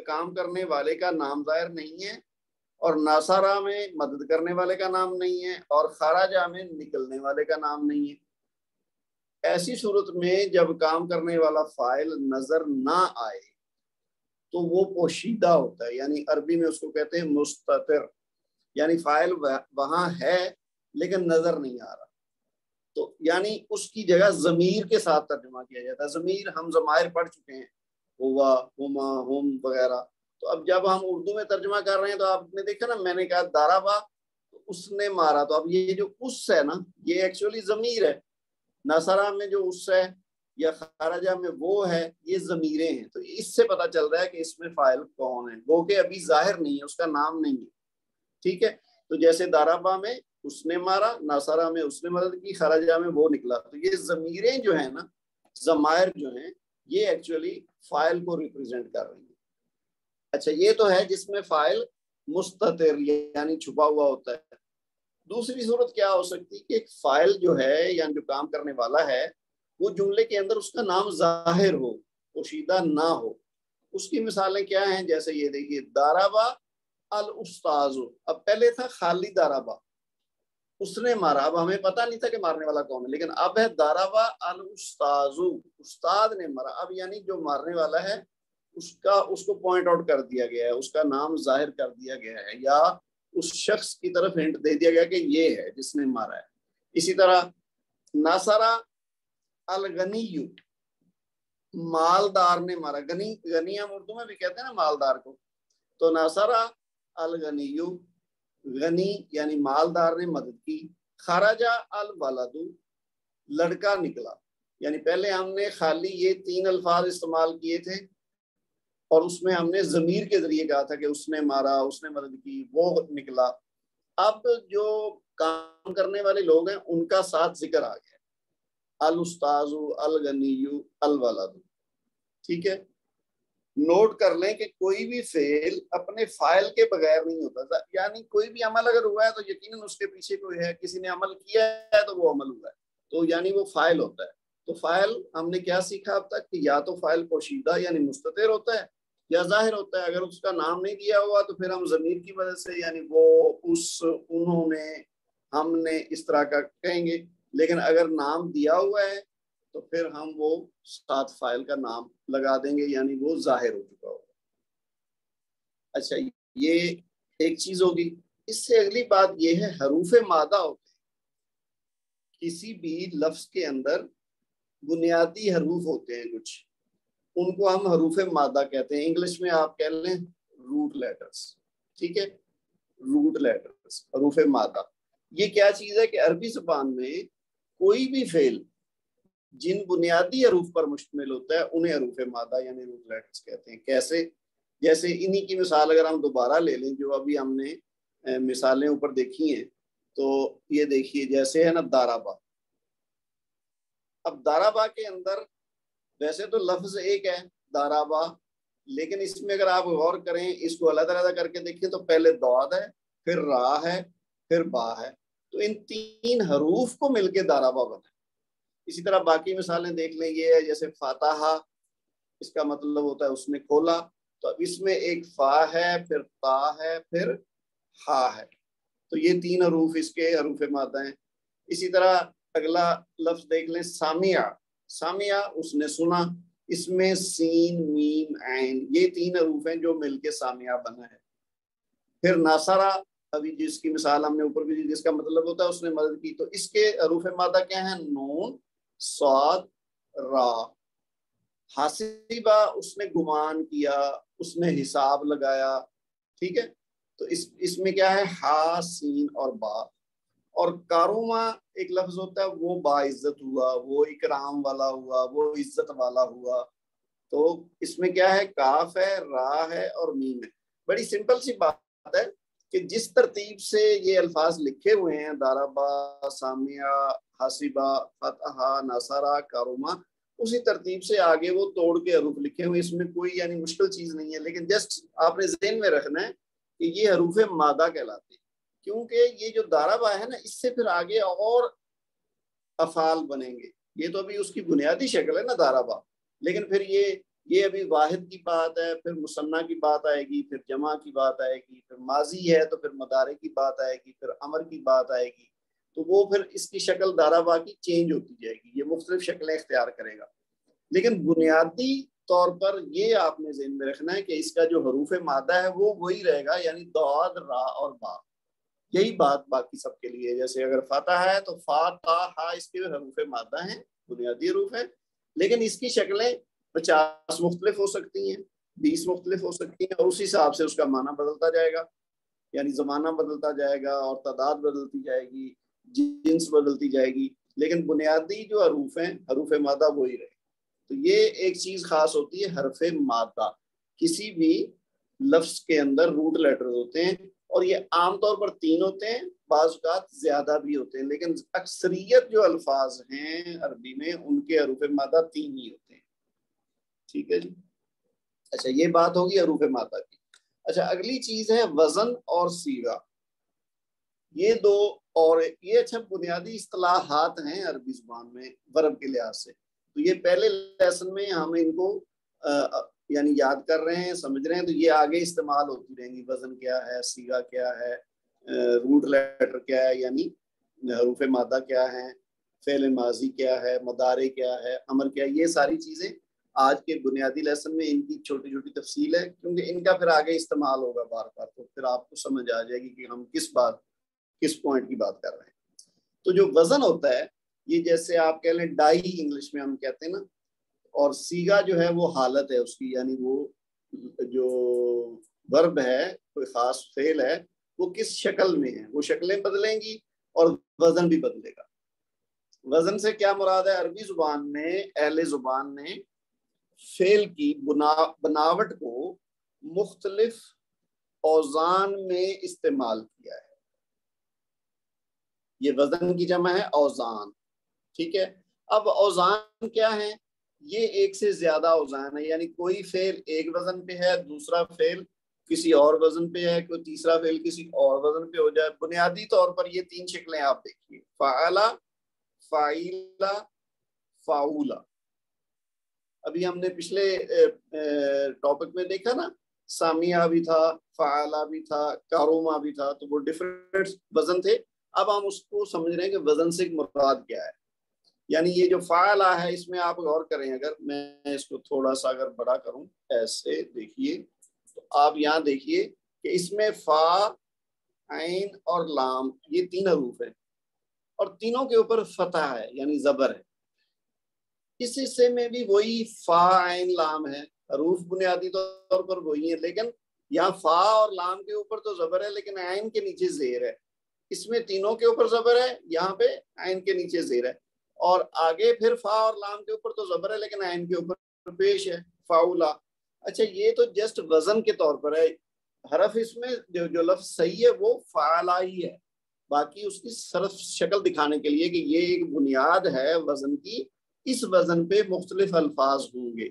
Speaker 1: کام کرنے والے کا نام ظاہر نہیں ہے، اور ناصرہ میں مدد کرنے والے کا نام نہیں ہے، اور خرجہ میں نکلنے والے کا نام نہیں ہے. ایسی صورت میں جب کام کرنے والا فاعل نظر نہ آئے تو وہ پوشیدہ ہوتا ہے. یعنی عربی میں اس کو کہتے ہیں مستتر. یعنی فاعل وہاں ہے لیکن نظر نہیں آ رہا. تو یعنی اس کی جگہ ضمیر کے ساتھ ترجمہ کیا جاتا ہے. ضمیر ہم ضمائر پڑھ چکے ہیں، ہوا، ہما، ہم وغیرہ. تو اب جب ہم اردو میں ترجمہ کر رہے ہیں تو آپ نے دیکھا نا، میں نے کہا ضربہ، اس نے مارا. تو اب یہ جو اس ہے نا، یہ ایکچولی ضمیر ہے. نصرہ میں جو اس ہے یا خارجہ میں وہ ہے، یہ ضمیریں ہیں. تو اس سے پتہ چل رہا ہے کہ اس میں فاعل کون ہے، وہ کہ ابھی ظاہر نہیں ہے، اس کا نام نہیں ہے. ٹھیک ہے. تو جیسے ضربہ میں اس نے مارا، ناصرہ میں اس نے مدد کی، خرجہ میں وہ نکلا. تو یہ ضمیریں جو ہیں نا، ضمائر جو ہیں، یہ ایکچولی فاعل کو ریپرزینٹ کر رہی ہیں. اچھا، یہ تو ہے جس میں فاعل مستتر یعنی چھپا ہوا ہوتا ہے. دوسری صورت کیا ہو سکتی ہے کہ ایک فاعل جو ہے یعنی جو کام کرنے والا ہے، وہ جملے کے اندر اس کا نام ظاہر ہو، پوشیدہ نہ ہو. اس کی مثالیں کیا ہیں؟ جیسے یہ دیکھیے، ضربہ الاستاذ. اب پہلے تھا خالی ضربہ، اس نے مارا. اب ہمیں پتہ نہیں تھا کہ مارنے والا کون ہے، لیکن اب ہے ضربہ الاستاذ، استاد نے مارا. اب یعنی جو مارنے والا ہے اس کو پوائنٹ آؤٹ کر دیا گیا ہے، اس کا نام ظاہر کر دیا گیا ہے، یا اس شخص کی طرف ہنٹ دے دیا گیا کہ یہ ہے جس نے مارا ہے. اسی طرح ناصرہ الغنی، مالدار نے مارا. غنی ہم اردو میں بھی کہتے ہیں نا مالدار کو. تو ناصرہ الغنی، غنی یعنی مالدار نے مدد کی. خرجہ الولد، لڑکا نکلا. یعنی پہلے ہم نے خالی یہ 3 الفاظ استعمال کیے تھے، اور اس میں ہم نے ضمیر کے ذریعے کہا تھا کہ اس نے مارا، اس نے مدد کی، وہ نکلا. اب جو کام کرنے والے لوگ ہیں ان کا ساتھ ذکر آ گیا، الاستاذ، الغنی، الولد. ٹھیک ہے. نوٹ کر لیں کہ کوئی بھی فعل اپنے فاعل کے بغیر نہیں ہوتا. یعنی کوئی بھی عمل اگر ہوا ہے تو یقیناً اس کے پیچھے کوئی ہے، کسی نے عمل کیا ہے تو وہ عمل ہوا ہے، تو یعنی وہ فاعل ہوتا ہے. تو فاعل ہم نے کیا سیکھا اب تک کہ یا تو فاعل پوشیدہ یعنی مستتر ہوتا ہے، یا ظاہر ہوتا ہے. اگر اس کا نام نہیں دیا ہوا تو پھر ہم ضمیر کی مدد سے یعنی وہ، اس، انہوں نے، ہم نے، اس طرح کا کہیں گے. لیکن اگر نام دیا ہوا ہے تو پھر ہم وہ ساتھ فاعل کا نام لگا دیں گے، یعنی وہ ظاہر ہو چکا ہوگا. اچھا، یہ ایک چیز ہوگی. اس سے اگلی بات یہ ہے، حروف مادہ ہوتے ہیں کسی بھی لفظ کے اندر. بنیادی حروف ہوتے ہیں کچھ، ان کو ہم حروف مادہ کہتے ہیں. انگلش میں آپ کہہ لیں روٹ لیٹرز. ٹھیک ہے، روٹ لیٹرز، حروف مادہ. یہ کیا چیز ہے کہ عربی زبان میں کوئی بھی فعل جن بنیادی حروف پر مشتمل ہوتا ہے انہیں حروف مادہ یعنی روٹ لیٹرز کہتے ہیں. کیسے؟ جیسے انہی کی مثال اگر ہم دوبارہ لے لیں، جو ابھی ہم نے مثالیں اوپر دیکھی ہیں، تو یہ دیکھیے جیسے ہے نا ضربہ. اب ضربہ کے اندر ویسے تو لفظ ایک ہے ضربہ، لیکن اس میں اگر آپ غور کریں، اس کو علیحدہ علیحدہ کر کے دیکھیں تو پہلے ضاد ہے، پھر را ہے، پھر با ہے. تو ان 3 حروف کو مل کے ضربہ بنا. اسی طرح باقی مثالیں دیکھ لیں. یہ ہے جیسے فاتحہ، اس کا مطلب ہوتا ہے اس نے کھولا. تو اب اس میں ایک فا ہے، پھر تا ہے، پھر ہا ہے. تو یہ 3 حروف اس کے حروف مادہ ہیں. اسی طرح اگلا لفظ دیکھ لیں، سامعہ. سامعہ اس نے سنا. اس میں سین، میم، عین، یہ 3 حروف ہیں جو مل کے سامعہ بنا ہے. پھر ناصرہ، ابھی جس کی مثال ہم نے اوپر بھی دی، جس کا مطلب ہوتا ہے اس نے مدد کی. تو اس کے حروف مادہ کیا ہیں؟ نون، صاد، را. حاسبہ، اس نے گمان کیا، اس نے حساب لگایا. ٹھیک ہے. تو اس میں کیا ہے؟ ہا، سین اور با. اور کاروما ایک لفظ ہوتا ہے، وہ باعزت ہوا، وہ اکرام والا ہوا، وہ عزت والا ہوا. تو اس میں کیا ہے؟ کاف ہے، را ہے اور میم ہے. بڑی سمپل سی بات ہے. کہ جس ترتیب سے یہ الفاظ لکھے ہوئے ہیں داربا، سامیہ، حاسبہ، فتحہ، نصرہ، کارما، اسی ترتیب سے آگے وہ توڑ کے حروف لکھے ہوئے، اس میں کوئی یعنی مشکل چیز نہیں ہے، لیکن جسٹ آپ نے ذہن میں رکھنا ہے کہ یہ حروف مادہ کہلاتے ہیں، کیونکہ یہ جو داربا ہے نا اس سے پھر آگے اور افعال بنیں گے. یہ تو ابھی اس کی بنیادی شکل ہے نا داربا، لیکن پھر یہ ابھی واحد کی بات ہے، پھر مثنیٰ کی بات آئے گی، پھر جمع کی بات آئے گی، پھر ماضی ہے تو پھر مضارع کی بات آئے گی، پھر امر کی بات آئے گی، تو وہ پھر اس کی شکل داربا کی چینج ہوتی جائے گی، یہ مختلف شکلیں اختیار کرے گا. لیکن بنیادی طور پر یہ آپ نے ذہن میں رکھنا ہے کہ اس کا جو حروف مادہ ہے وہ وہی رہے گا، یعنی ضاد، را اور با. یہی بات باقی سب کے لیے. جیسے اگر فاتح ہے تو فا، تا، ہا اس کے حروف مادہ ہیں، بنیادی حروف ہیں، لیکن اس کی شکلیں 50 مختلف ہو سکتی ہیں، 20 مختلف ہو سکتی ہیں، اور اس حساب سے اس کا معنی بدلتا جائے گا، یعنی زمانہ بدلتا جائے گا اور تعداد بدلتی جائے گی، جنس بدلتی جائے گی، لیکن بنیادی جو حروف ہیں حروف مادہ وہی رہے. تو یہ ایک چیز خاص ہوتی ہے حرف مادہ. کسی بھی لفظ کے اندر روٹ لیٹرز ہوتے ہیں، اور یہ عام طور پر 3 ہوتے ہیں، بعض اوقات زیادہ بھی ہوتے ہیں، لیکن اکثریت جو الفاظ ہیں عربی میں ان کے حروف مادہ 3 ہی ہوتے ہیں. ٹھیک ہے جی. اچھا یہ بات ہوگی حروف مادہ کی. اچھا اگلی چیز ہے وزن اور صیغہ. یہ دو اور یہ اچھا بنیادی اصطلاحات ہیں عربی زبان میں ورب کے لحاظ سے. تو یہ پہلے لیسن میں ہم ان کو یعنی یاد کر رہے ہیں، سمجھ رہے ہیں، تو یہ آگے استعمال ہوتی رہیں گی. وزن کیا ہے، صیغہ کیا ہے، روٹ لیٹر کیا ہے یعنی حروف مادہ کیا ہے، فعل ماضی کیا ہے، مضارع کیا ہے، امر کیا ہے، یہ ساری چیزیں آج کے بنیادی لیسن میں ان کی چھوٹی چھوٹی تفصیل ہے، کیونکہ ان کا پھر آگے استعمال ہوگا بار بار، تو پھر آپ کو سمجھ آ جائے گی کہ ہم کس پوائنٹ کی بات کر رہے ہیں. تو جو وزن ہوتا ہے یہ جیسے آپ کہہ لیں ڈائی انگلش میں ہم کہتے ہیں نا، اور صیغہ جو ہے وہ حالت ہے اس کی، یعنی وہ جو ورب ہے، کوئی خاص فعل ہے، وہ کس شکل میں ہے، وہ شکلیں بدلیں گی اور وزن بھی بدلے گا. وزن سے کیا مراد ہے؟ عربی زبان میں اہل زبان نے فعل کی بناوٹ کو مختلف اوزان میں استعمال کیا ہے. یہ وزن کی جمع ہے اوزان. ٹھیک ہے. اب اوزان کیا ہے؟ یہ ایک سے زیادہ اوزان ہے، یعنی کوئی فعل ایک وزن پہ ہے، دوسرا فعل کسی اور وزن پہ ہے، کوئی تیسرا فعل کسی اور وزن پہ ہو جائے. بنیادی طور پر یہ 3 شکلیں آپ دیکھیے، فعلا، فاعلا، فاعولا. ابھی ہم نے پچھلے ٹاپک میں دیکھا نا، سامیہ بھی تھا، فعلا بھی تھا، کاروما بھی تھا، تو وہ ڈفرینٹ وزن تھے. اب ہم اس کو سمجھ رہے ہیں کہ وزن سے مراد کیا ہے. یعنی یہ جو فعلا ہے اس میں آپ غور کریں، اگر میں اس کو تھوڑا سا اگر بڑا کروں ایسے دیکھیے، تو آپ یہاں دیکھیے کہ اس میں فا، عین اور لام یہ 3 حروف ہیں، اور تینوں کے اوپر فتح ہے یعنی زبر ہے. اس حصے میں بھی وہی فا، عین، لام ہے، حروف بنیادی طور پر وہی ہیں، لیکن یہاں فا اور لام کے اوپر تو زبر ہے لیکن عین کے نیچے زیر ہے. اس میں تینوں کے اوپر زبر ہے، یہاں پہ عین کے نیچے زیر ہے، اور آگے پھر فا اور لام کے اوپر تو زبر ہے لیکن عین کے اوپر پیش ہے، فاؤلا. اچھا یہ تو جسٹ وزن کے طور پر ہے. حرف اس میں جو لفظ صحیح ہے وہ فعلا ہی ہے، باقی اس کی صرف شکل دکھانے کے لیے کہ یہ ایک بنیاد ہے وزن کی، اس وزن پہ مختلف الفاظ ہوں گے.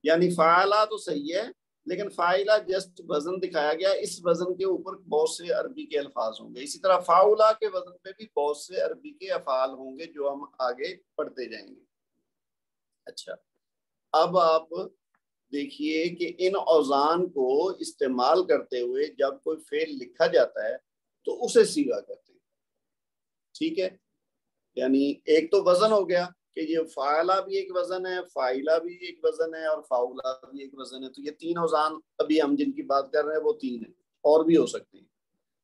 Speaker 1: یعنی فعلا تو صحیح ہے لیکن فاعلہ جسٹ وزن دکھایا گیا، اس وزن کے اوپر بہت سے عربی کے الفاظ ہوں گے. اسی طرح فاؤلا کے وزن پہ بھی بہت سے عربی کے افعال ہوں گے جو ہم آگے پڑھتے جائیں گے. اچھا اب آپ دیکھیے کہ ان اوزان کو استعمال کرتے ہوئے جب کوئی فعل لکھا جاتا ہے تو اسے صیغہ کہتے ہیں. ٹھیک ہے. یعنی ایک تو وزن ہو گیا کہ یہ فاعلہ بھی ایک وزن ہے، فاعلہ بھی ایک وزن ہے، اور فاؤلہ بھی ایک وزن ہے. تو یہ 3 اوزان ابھی ہم جن کی بات کر رہے ہیں وہ 3 ہیں، اور بھی ہو سکتے ہیں.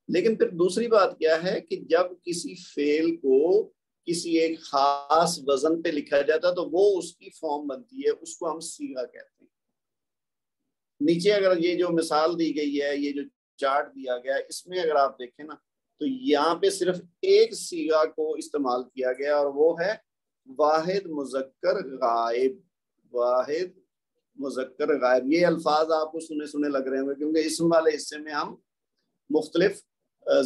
Speaker 1: لیکن پھر دوسری بات کیا ہے کہ جب کسی فعل کو کسی ایک خاص وزن پہ لکھا جاتا ہے تو وہ اس کی فارم بنتی ہے، اس کو ہم صیغہ کہتے ہیں. نیچے اگر یہ جو مثال دی گئی ہے، یہ جو چارٹ دیا گیا ہے، اس میں اگر آپ دیکھیں نا تو یہاں پہ صرف ایک صیغہ کو استعمال کیا گیا اور وہ ہے واحد مذکر غائب. واحد مذکر غائب. یہ الفاظ آپ کو سنے لگ رہے ہوں گے کیونکہ اسم والے حصے میں ہم مختلف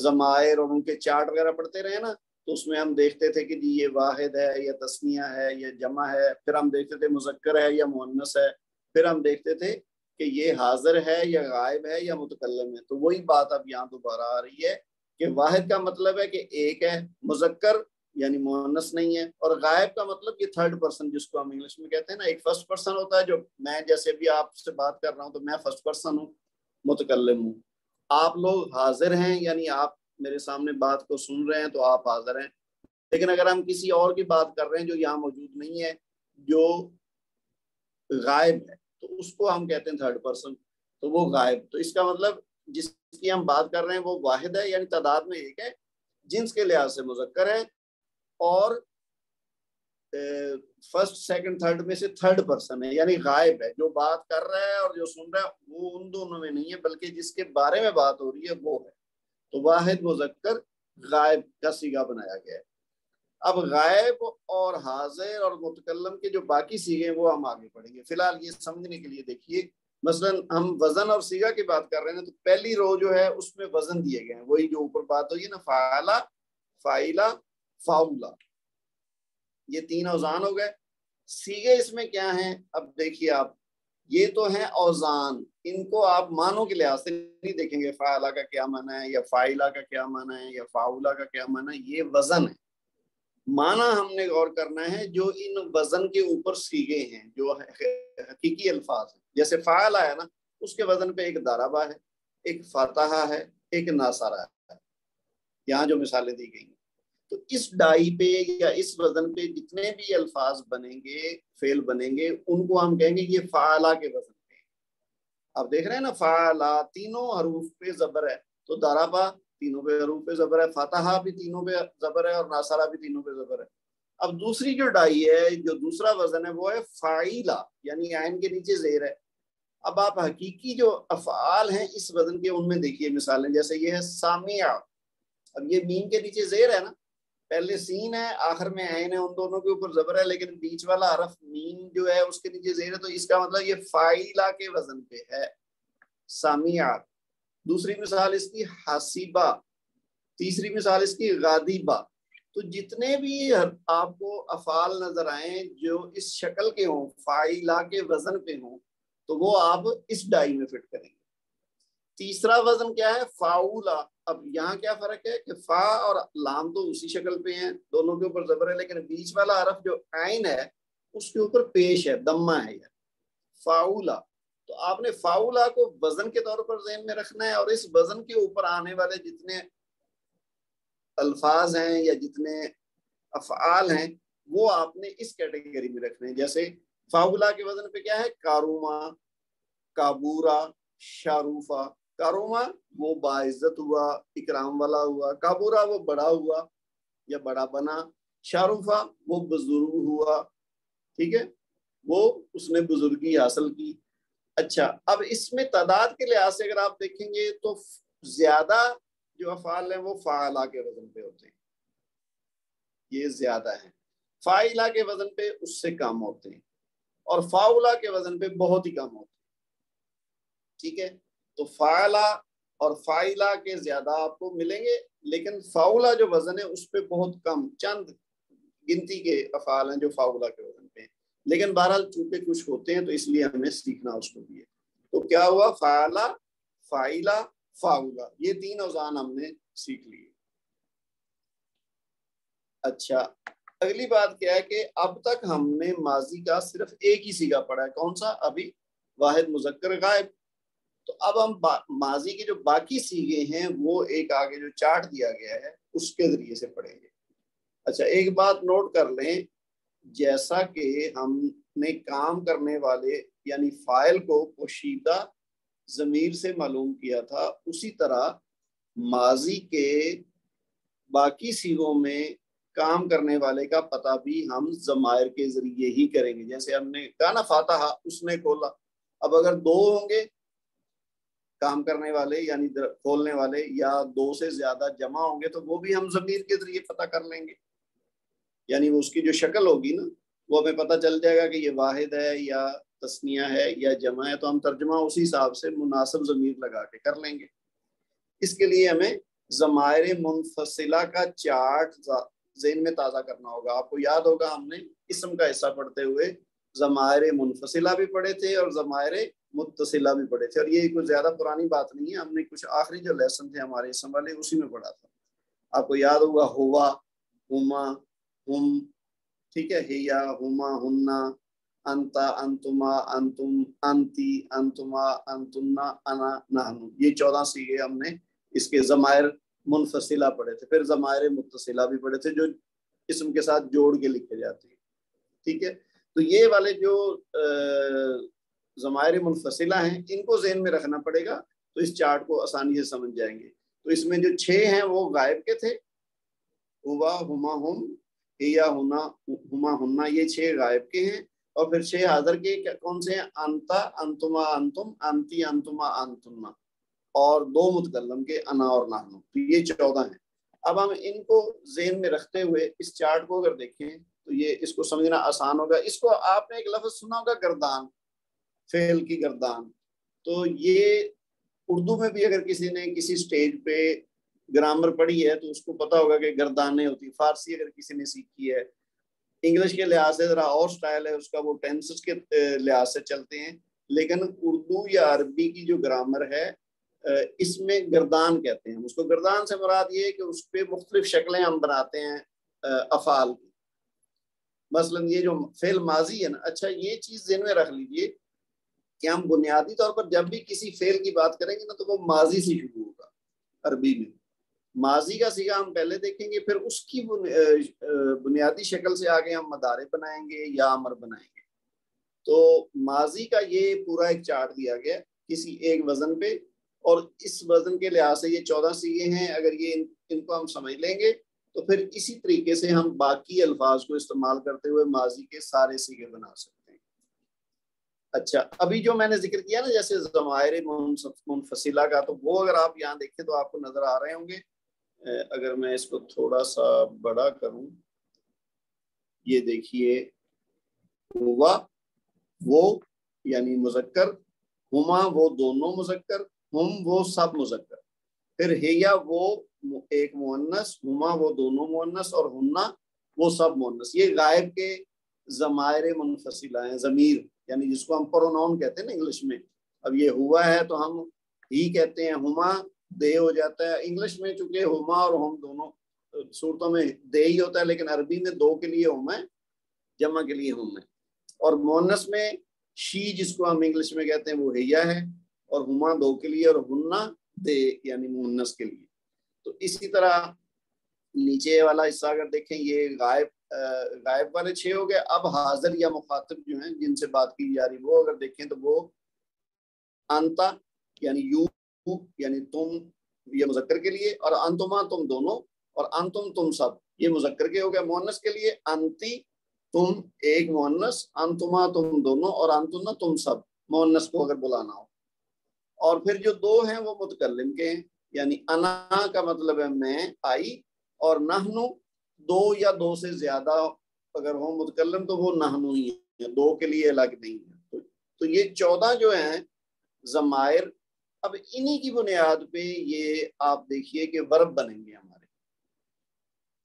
Speaker 1: ضمائر اور ان کے چارٹ وغیرہ پڑھتے رہے نا، تو اس میں ہم دیکھتے تھے کہ جی یہ واحد ہے یا تثنیہ ہے یا جمع ہے، پھر ہم دیکھتے تھے مذکر ہے یا مؤنث ہے، پھر ہم دیکھتے تھے کہ یہ حاضر ہے یا غائب ہے یا متکلم ہے۔ تو وہی بات اب یہاں دوبارہ آ رہی ہے کہ واحد کا مطلب ہے کہ ایک ہے، مذکر یعنی مؤنث نہیں ہے، اور غائب کا مطلب یہ تھرڈ پرسن جس کو ہم انگلش میں کہتے ہیں نا، ایک فرسٹ پرسن ہوتا ہے جو میں جیسے بھی آپ سے بات کر رہا ہوں تو میں فرسٹ پرسن ہوں، متکلم ہوں۔ آپ لوگ حاضر ہیں یعنی آپ میرے سامنے بات کو سن رہے ہیں تو آپ حاضر ہیں، لیکن اگر ہم کسی اور کی بات کر رہے ہیں جو یہاں موجود نہیں ہے، جو غائب ہے، تو اس کو ہم کہتے ہیں تھرڈ پرسن، تو وہ غائب۔ تو اس کا مطلب جس کی ہم بات کر رہے ہیں وہ واحد ہے یعنی تعداد میں ایک ہے، جنس کے لحاظ سے مذکر ہے، اور فرسٹ سیکنڈ تھرڈ میں سے تھرڈ پرسن ہے یعنی غائب ہے۔ جو بات کر رہا ہے اور جو سن رہا ہے وہ ان دونوں میں نہیں ہے، بلکہ جس کے بارے میں بات ہو رہی ہے وہ ہے۔ تو واحد مذکر غائب کا صیغہ بنایا گیا ہے۔ اب غائب اور حاضر اور متکلم کے جو باقی صیغے ہیں وہ ہم آگے پڑھیں گے۔ فی الحال یہ سمجھنے کے لیے دیکھیے، مثلا ہم وزن اور صیغہ کی بات کر رہے ہیں تو پہلی رو جو ہے اس میں وزن دیے گئے ہیں، وہی جو اوپر بات ہوئی ہے نا، فعلا، فائلا، فاولا، یہ تین اوزان ہو گئے۔ صیغے اس میں کیا ہیں؟ اب دیکھیے آپ، یہ تو ہیں اوزان، ان کو آپ معنوں کے لحاظ سے نہیں دیکھیں گے، فعلا کا کیا معنی ہے یا فائلا کا کیا معنی ہے یا فاولا کا کیا معنی ہے، یہ وزن ہے۔ معنی ہم نے غور کرنا ہے جو ان وزن کے اوپر صیغے ہیں، جو حقیقی الفاظ ہیں۔ جیسے فعال ہے نا، اس کے وزن پہ ایک ضربہ ہے، ایک فتح ہے، ایک ناصرہ ہے، یہاں جو مثالیں دی گئی ہیں۔ تو اس ڈائی پہ یا اس وزن پہ جتنے بھی الفاظ بنیں گے، فعل بنیں گے، ان کو ہم کہیں گے یہ فعلا کے وزن پہ۔ آپ دیکھ رہے ہیں نا، فعلا تینوں حروف پہ زبر ہے، تو ضربہ تینوں پہ حروف پہ زبر ہے، فتحہ بھی تینوں پہ زبر ہے، اور ناصرہ بھی تینوں پہ زبر ہے۔ اب دوسری جو ڈائی ہے، جو دوسرا وزن ہے، وہ ہے فاعلا، یعنی عین کے نیچے زیر ہے۔ اب آپ حقیقی جو افعال ہیں اس وزن کے، ان میں دیکھیے مثالیں، جیسے یہ ہے سامع۔ اب یہ میم کے نیچے زیر ہے نا، پہلے سین ہے، آخر میں عین ہے، ان دونوں کے اوپر زبر ہے، لیکن بیچ والا حرف میم جو ہے اس کے نیچے زیر ہے، تو اس کا مطلب یہ فاعلا کے وزن پہ ہے، سامعات۔ دوسری مثال اس کی حاسبہ، تیسری مثال اس کی غادبہ۔ تو جتنے بھی آپ کو افعال نظر آئیں جو اس شکل کے ہوں، فاعلا کے وزن پہ ہوں، تو وہ آپ اس ڈائی میں فٹ کریں گے۔ تیسرا وزن کیا ہے؟ فاولا۔ اب یہاں کیا فرق ہے کہ فا اور لام تو اسی شکل پہ ہیں، دونوں کے اوپر زبر ہے، لیکن بیچ والا حرف جو عین ہے اس کے اوپر پیش ہے، دمہ ہے، یہ فاولا۔ تو آپ نے فاولا کو وزن کے طور پر ذہن میں رکھنا ہے، اور اس وزن کے اوپر آنے والے جتنے الفاظ ہیں یا جتنے افعال ہیں وہ آپ نے اس کیٹیگری میں رکھنے ہیں۔ جیسے فاولا کے وزن پہ کیا ہے؟ کاروما، کابورا، شاروفا۔ کاروما وہ باعزت ہوا، اکرام والا ہوا، کابورا وہ بڑا ہوا یا بڑا بنا، شاروفا وہ بزرگ ہوا، ٹھیک ہے، وہ اس نے بزرگی حاصل کی۔ اچھا، اب اس میں تعداد کے لحاظ سے اگر آپ دیکھیں گے تو زیادہ جو افعال ہیں وہ فاعلا کے وزن پہ ہوتے ہیں، یہ زیادہ ہیں۔ فاعلا کے وزن پہ اس سے کم ہوتے ہیں، اور فاولا کے وزن پہ بہت ہی کم ہوتے ہیں، ٹھیک ہے۔ تو فاعلا اور فاعلا کے زیادہ آپ کو ملیں گے، لیکن فاولا جو وزن ہے اس پہ بہت کم، چند گنتی کے افعال ہیں جو فاولا کے وزن پہ ہیں، لیکن بہرحال چونکہ کچھ ہوتے ہیں تو اس لیے ہمیں سیکھنا اس کو بھی ہے۔ تو کیا ہوا؟ فاعلا، فاعلا، فاولا، یہ تین اوزان ہم نے سیکھ لیے۔ اچھا، اگلی بات کیا ہے کہ اب تک ہم نے ماضی کا صرف ایک ہی صیغہ پڑھا ہے، کون سا؟ ابھی واحد مذکر غائب۔ تو اب ہم ماضی کے جو باقی صیغے ہیں وہ ایک آگے جو چارٹ دیا گیا ہے اس کے ذریعے سے پڑھیں گے۔ اچھا، ایک بات نوٹ کر لیں، جیسا کہ ہم نے کام کرنے والے یعنی فاعل کو پوشیدہ ضمیر سے معلوم کیا تھا، اسی طرح ماضی کے باقی صیغوں میں کام کرنے والے کا پتہ بھی ہم ضمائر کے ذریعے ہی کریں گے۔ جیسے ہم نے کہا نا، فاتحہ، اس نے کھولا۔ اب اگر دو ہوں گے کام کرنے والے یعنی کھولنے والے، یا دو سے زیادہ جمع ہوں گے، تو وہ بھی ہم ضمیر کے ذریعے پتہ کر لیں گے، یعنی اس کی جو شکل ہوگی نا وہ ہمیں پتہ چل جائے گا کہ یہ واحد ہے یا تثنیہ ہے یا جمع ہے، تو ہم ترجمہ اسی حساب سے مناسب ضمیر لگا کے کر لیں گے۔ اس کے لیے ہمیں ضمائر منفصلہ کا چارٹ ذہن میں تازہ کرنا ہوگا. آپ کو یاد ہوگا ہم نے اسم کا حصہ پڑھتے ہوئے ضمائر منفصلہ بھی پڑھے تھے اور ضمائر متصلہ بھی پڑھے تھے, اور یہ کوئی زیادہ پرانی بات نہیں ہے, ہم نے کچھ آخری جو لیسن تھے ہمارے اسم والے اسی میں پڑھا تھا. آپ کو یاد ہوگا ہوا, ہما, ہم, ٹھیک ہے, ہیا, ہما, ہننا, انتا, انتما, انتم, انتی, انتما, انتنا, انا, نحنو. یہ 14 سیغے ہم نے اس کے ضمائر منفصلہ پڑھے تھے. پھر ضمائر متصلہ بھی پڑھے تھے جو اسم کے ساتھ جوڑ کے لکھے جاتے ہیں. ٹھیک ہے, تو یہ والے جو ضمائر منفصلہ ہیں ان کو ذہن میں رکھنا پڑے گا, تو اس چارٹ کو آسانی سے سمجھ جائیں گے. تو اس میں جو 6 ہیں وہ غائب کے تھے, ہوا, ہما, ہم, ہیا, ہنا, ہما, ہننا, یہ 6 غائب کے ہیں. اور پھر 6 حاضر کے کون سے ہیں؟ انتا, انتما, انتم, انتی, انتما, انتنا, اور 2 متکلم کے انا اور نحنو. تو یہ 14 ہیں. اب ہم ان کو ذہن میں رکھتے ہوئے اس چارٹ کو اگر دیکھیں تو یہ اس کو سمجھنا آسان ہوگا. اس کو آپ نے ایک لفظ سنا ہوگا گردان, فعل کی گردان. تو یہ اردو میں بھی اگر کسی نے کسی سٹیج پہ گرامر پڑھی ہے تو اس کو پتا ہوگا کہ گردانیں ہوتی. فارسی اگر کسی نے سیکھی ہے, انگلش کے لحاظ سے ذرا اور سٹائل ہے اس کا, وہ ٹینسز کے لحاظ سے چلتے ہیں, لیکن اردو یا عربی کی جو گرامر ہے اس میں گردان کہتے ہیں. اس کو گردان سے مراد یہ ہے کہ اس پہ مختلف شکلیں ہم بناتے ہیں افعال کی. مثلا یہ جو فعل ماضی ہے نا, اچھا یہ چیز ذہن میں رکھ لیجئے کہ ہم بنیادی طور پر جب بھی کسی فعل کی بات کریں گے نا تو وہ ماضی سے شروع ہوگا. عربی میں ماضی کا صیغہ ہم پہلے دیکھیں گے, پھر اس کی بنیادی شکل سے آگے ہم مضارع بنائیں گے یا امر بنائیں گے. تو ماضی کا یہ پورا ایک چارٹ دیا گیا کسی ایک وزن پہ, اور اس وزن کے لحاظ سے یہ 14 سیغے ہیں. اگر یہ ان کو ہم سمجھ لیں گے تو پھر اسی طریقے سے ہم باقی الفاظ کو استعمال کرتے ہوئے ماضی کے سارے سیغے بنا سکتے ہیں. اچھا, ابھی جو میں نے ذکر کیا نا جیسے ضمائر منفصلہ کا, تو وہ اگر آپ یہاں دیکھیں تو آپ کو نظر آ رہے ہوں گے. اگر میں اس کو تھوڑا سا بڑا کروں, یہ دیکھیے, ہوا وہ یعنی مذکر, ہما وہ دونوں مذکر, ہم وہ سب مذکر, پھر ہیا وہ ایک مؤنث, ہما وہ دونوں مؤنث, اور ہننا وہ سب مؤنث. یہ غائب کے ضمائر منفصلہ ہیں. ضمیر یعنی جس کو ہم پروناؤن کہتے ہیں نا انگلش میں. اب یہ ہوا ہے تو ہم ہی کہتے ہیں, ہما دے ہو جاتا ہے. انگلش میں چونکہ ہما اور ہم دونوں صورتوں میں دے ہی ہوتا ہے, لیکن عربی میں 2 کے لیے ہم ہے, جمع کے لیے ہم ہے. اور مؤنث میں شی جس کو ہم انگلش میں کہتے ہیں وہ ہیا ہے, اور ہما 2 کے لیے, اور ہننا دے یعنی مؤنث کے لیے. تو اسی طرح نیچے والا حصہ اگر دیکھیں یہ غائب والے 6 ہو گئے. اب حاضر یا مخاطب جو ہیں جن سے بات کی جا رہی, وہ اگر دیکھیں تو وہ انتا یعنی یو یعنی تم, یہ مذکر کے لیے, اور انتما تم دونوں, اور انتم تم سب یہ مذکر کے ہو گئے. مؤنث کے لیے انتی تم ایک مؤنث, انتما تم دونوں, اور انتنا تم سب مؤنث کو اگر بلانا ہو. اور پھر جو 2 ہیں وہ متکلم کے ہیں, یعنی انا کا مطلب ہے میں, آئی, اور نحنو 2 یا 2 سے زیادہ اگر ہو متکلم تو وہ نحنو ہی ہے, 2 کے لیے الگ نہیں ہے. تو یہ 14 جو ہیں ضمائر. اب انہی کی بنیاد پہ یہ آپ دیکھیے کہ ورب بنیں گے ہمارے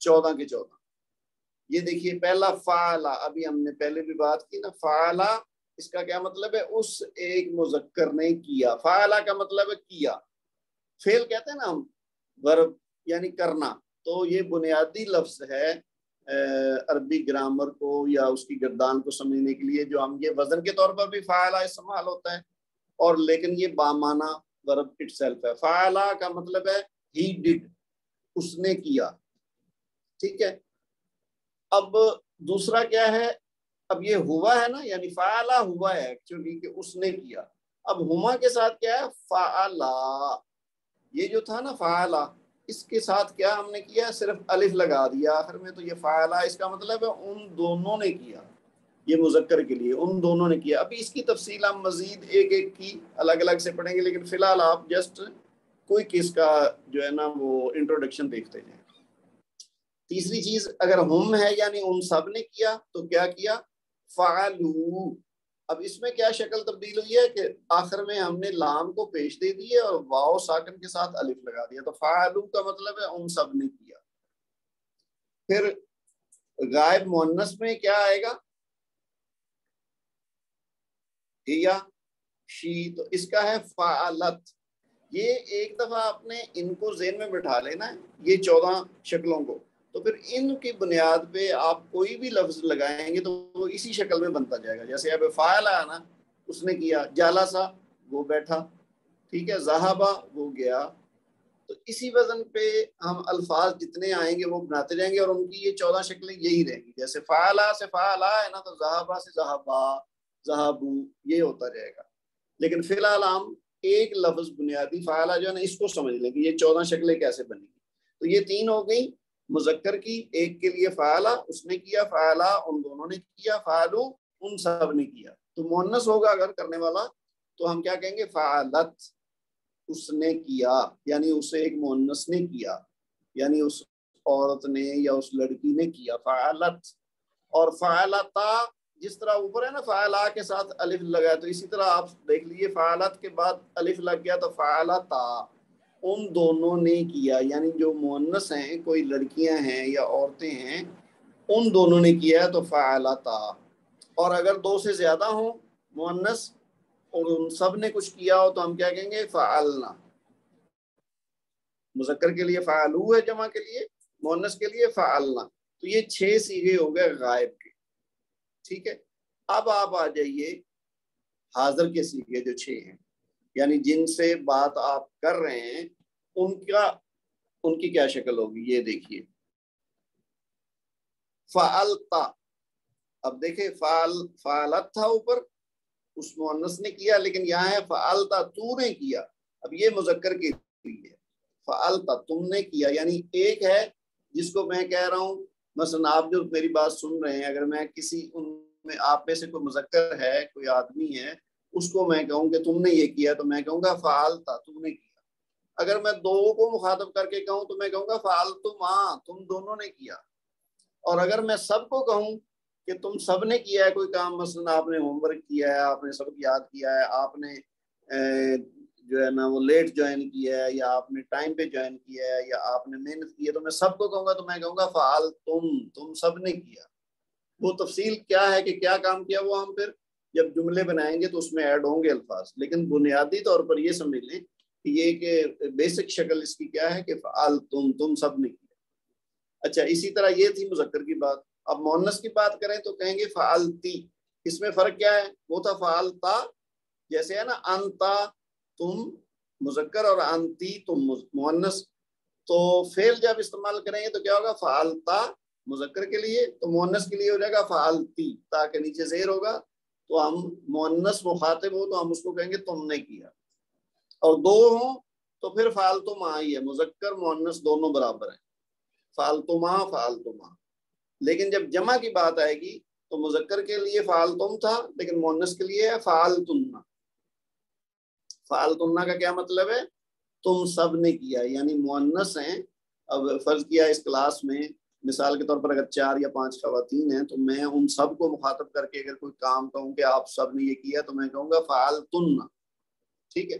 Speaker 1: 14 کے 14. یہ دیکھیے پہلا فعلا, ابھی ہم نے پہلے بھی بات کی نا, فعلا اس کا کیا مطلب ہے؟ اس ایک مذکر نے کیا. فعلا کا مطلب ہے کیا. فعل کہتے ہیں نا ہم, ورب یعنی کرنا. تو یہ بنیادی لفظ ہے عربی گرامر کو یا اس کی گردان کو سمجھنے کے لیے, جو ہم یہ وزن کے طور پر بھی فعلا استعمال ہوتا ہے, اور لیکن یہ بامانہ ورب اٹ سیلف ہے. فعلا کا مطلب ہے ہی ڈڈ, اس نے کیا. ٹھیک ہے, اب دوسرا کیا ہے؟ اب یہ ہوا ہے نا, یعنی فعلا ہوا ہے ایکچولی کہ اس نے کیا. اب ہما کے ساتھ کیا ہے؟ فعلا. یہ جو تھا نا فعلا, اس کے ساتھ کیا ہم نے کیا؟ صرف الف لگا دیا آخر میں, تو یہ فعلا اس کا مطلب ہے ان دونوں نے کیا. یہ مذکر کے لیے ان دونوں نے کیا. ابھی اس کی تفصیل ہم مزید ایک ایک کی الگ الگ سے پڑھیں گے, لیکن فی الحال آپ جسٹ کوئی کس کا جو ہے نا وہ انٹروڈکشن دیکھتے جائیں. تیسری چیز, اگر ہم ہے یعنی ان سب نے کیا, تو کیا کیا؟ فعلو. اب اس میں کیا شکل تبدیل ہوئی ہے کہ آخر میں ہم نے لام کو پیش دے دی ہے اور واو ساکن کے ساتھ الف لگا دیا. تو فعلوا کا مطلب ہے ان سب نے کیا. پھر غائب مؤنث میں کیا آئے گا؟ ہیا، شی. تو اس کا ہے فعلت. یہ ایک دفعہ آپ نے ان کو ذہن میں بٹھا لینا ہے، یہ 14 شکلوں کو. تو پھر ان کی بنیاد پہ آپ کوئی بھی لفظ لگائیں گے تو وہ اسی شکل میں بنتا جائے گا. جیسے اب فاعل آنا، اس نے کیا، جالسا وہ بیٹھا، ٹھیک ہے، ذہبا وہ گیا. تو اسی وزن پہ ہم الفاظ جتنے آئیں گے وہ بناتے جائیں گے اور ان کی یہ 14 شکلیں یہی رہیں گی. جیسے فاعلا سے فاعلا ہے نا، تو ذہبا سے ذہبا، ذہبو، یہ ہوتا جائے گا. لیکن فی الحال ہم ایک لفظ بنیادی فاعلا جو ہے نا اس کو سمجھ لیں کہ یہ 14 شکلیں کیسے بنیں گی. تو یہ 3 ہو گئی مذکر کی. ایک کے لیے فاعلا اس نے کیا، فاعلا ان دونوں نے کیا، فاعلو ان سب نے کیا. تو مؤنث ہوگا اگر کرنے والا تو ہم کیا کہیں گے؟ فعلت، اس نے کیا، یعنی اسے ایک مؤنث نے کیا، یعنی اس عورت نے یا اس لڑکی نے کیا. فعلت. اور فعلتا جس طرح اوپر ہے نا فعلا کے ساتھ الف لگا، تو اسی طرح آپ دیکھ لیجیے فعلت کے بعد الف لگ گیا تو فعلتا ان دونوں نے کیا. یعنی جو مؤنث ہیں، کوئی لڑکیاں ہیں یا عورتیں ہیں، ان دونوں نے کیا تو فعلتا. اور اگر 2 سے زیادہ ہوں مؤنث اور ان سب نے کچھ کیا ہو تو ہم کیا کہیں گے؟ فعلنا. مذکر کے لیے فعلو ہے، جمع کے لیے، مؤنث کے لیے فعلنا. تو یہ 6 صیغے ہو گئے غائب کے. ٹھیک ہے. اب آپ آ جائیے حاضر کے صیغے جو 6 ہیں، یعنی جن سے بات آپ کر رہے ہیں ان کی کیا شکل ہوگی. یہ دیکھیے فعلتا. اب دیکھیں فعلت تھا اوپر، اس مؤنث نے کیا، لیکن یہاں ہے فعلتا تو نے کیا. اب یہ مذکر کے لیے فعلتا تم نے کیا. یعنی ایک ہے جس کو میں کہہ رہا ہوں، مثلا آپ جو میری بات سن رہے ہیں، اگر میں کسی ان میں آپ میں سے کوئی مذکر ہے، کوئی آدمی ہے، اس کو میں کہوں کہ تم نے یہ کیا تو میں کہوں گا فعلتا تم نے کیا. اگر میں 2 کو مخاطب کر کے کہوں تو میں کہوں گا فعلتما تم دونوں نے کیا. اور اگر میں سب کو کہوں کہ تم سب نے کیا ہے کوئی کام، مثلا آپ نے ہوم ورک کیا ہے، آپ نے سبق یاد کیا ہے، آپ نے جو ہے نا وہ لیٹ جوائن کیا ہے، یا آپ نے ٹائم پہ جوائن کیا ہے، یا آپ نے محنت کی ہے، تو میں سب کو کہوں گا تو میں کہوں گا فعال تم سب نے کیا. وہ تفصیل کیا ہے کہ کیا کام کیا وہ ہم پھر جب جملے بنائیں گے تو اس میں ایڈ ہوں گے الفاظ. لیکن بنیادی طور پر یہ سمجھ لیں کہ یہ کہ بیسک شکل اس کی کیا ہے کہ فعال تم سب نے کیا. اچھا، اسی طرح یہ تھی مذکر کی بات. اب مؤنث کی بات کریں تو کہیں گے فعلتی. اس میں فرق کیا ہے؟ وہ تھا فعلتا، جیسے ہے نا انتا تم مذکر اور انتی تم مؤنث. تو فعل جب استعمال کریں گے تو کیا ہوگا؟ فعلتا مذکر کے لیے، تو مؤنث کے لیے ہو جائے گا فعلتی، تا کے نیچے زیر ہوگا. تو ہم مؤنث مخاطب ہو تو ہم اس کو کہیں گے تم نے کیا. اور 2 ہوں تو پھر فعلتما ہی ہے، مذکر مؤنث دونوں برابر ہیں، فعلتما. لیکن جب جمع کی بات آئے گی تو مذکر کے لیے فعلتم تھا، لیکن مؤنث کے لیے ہے فعلتن. فعلتن کا کیا مطلب ہے؟ تم سب نے کیا. یعنی مؤنث ہیں. اب فرض کیا اس کلاس میں مثال کے طور پر اگر 4 یا 5 خواتین ہیں تو میں ان سب کو مخاطب کر کے اگر کوئی کام کہوں کہ آپ سب نے یہ کیا تو میں کہوں گا فعلتن. ٹھیک ہے،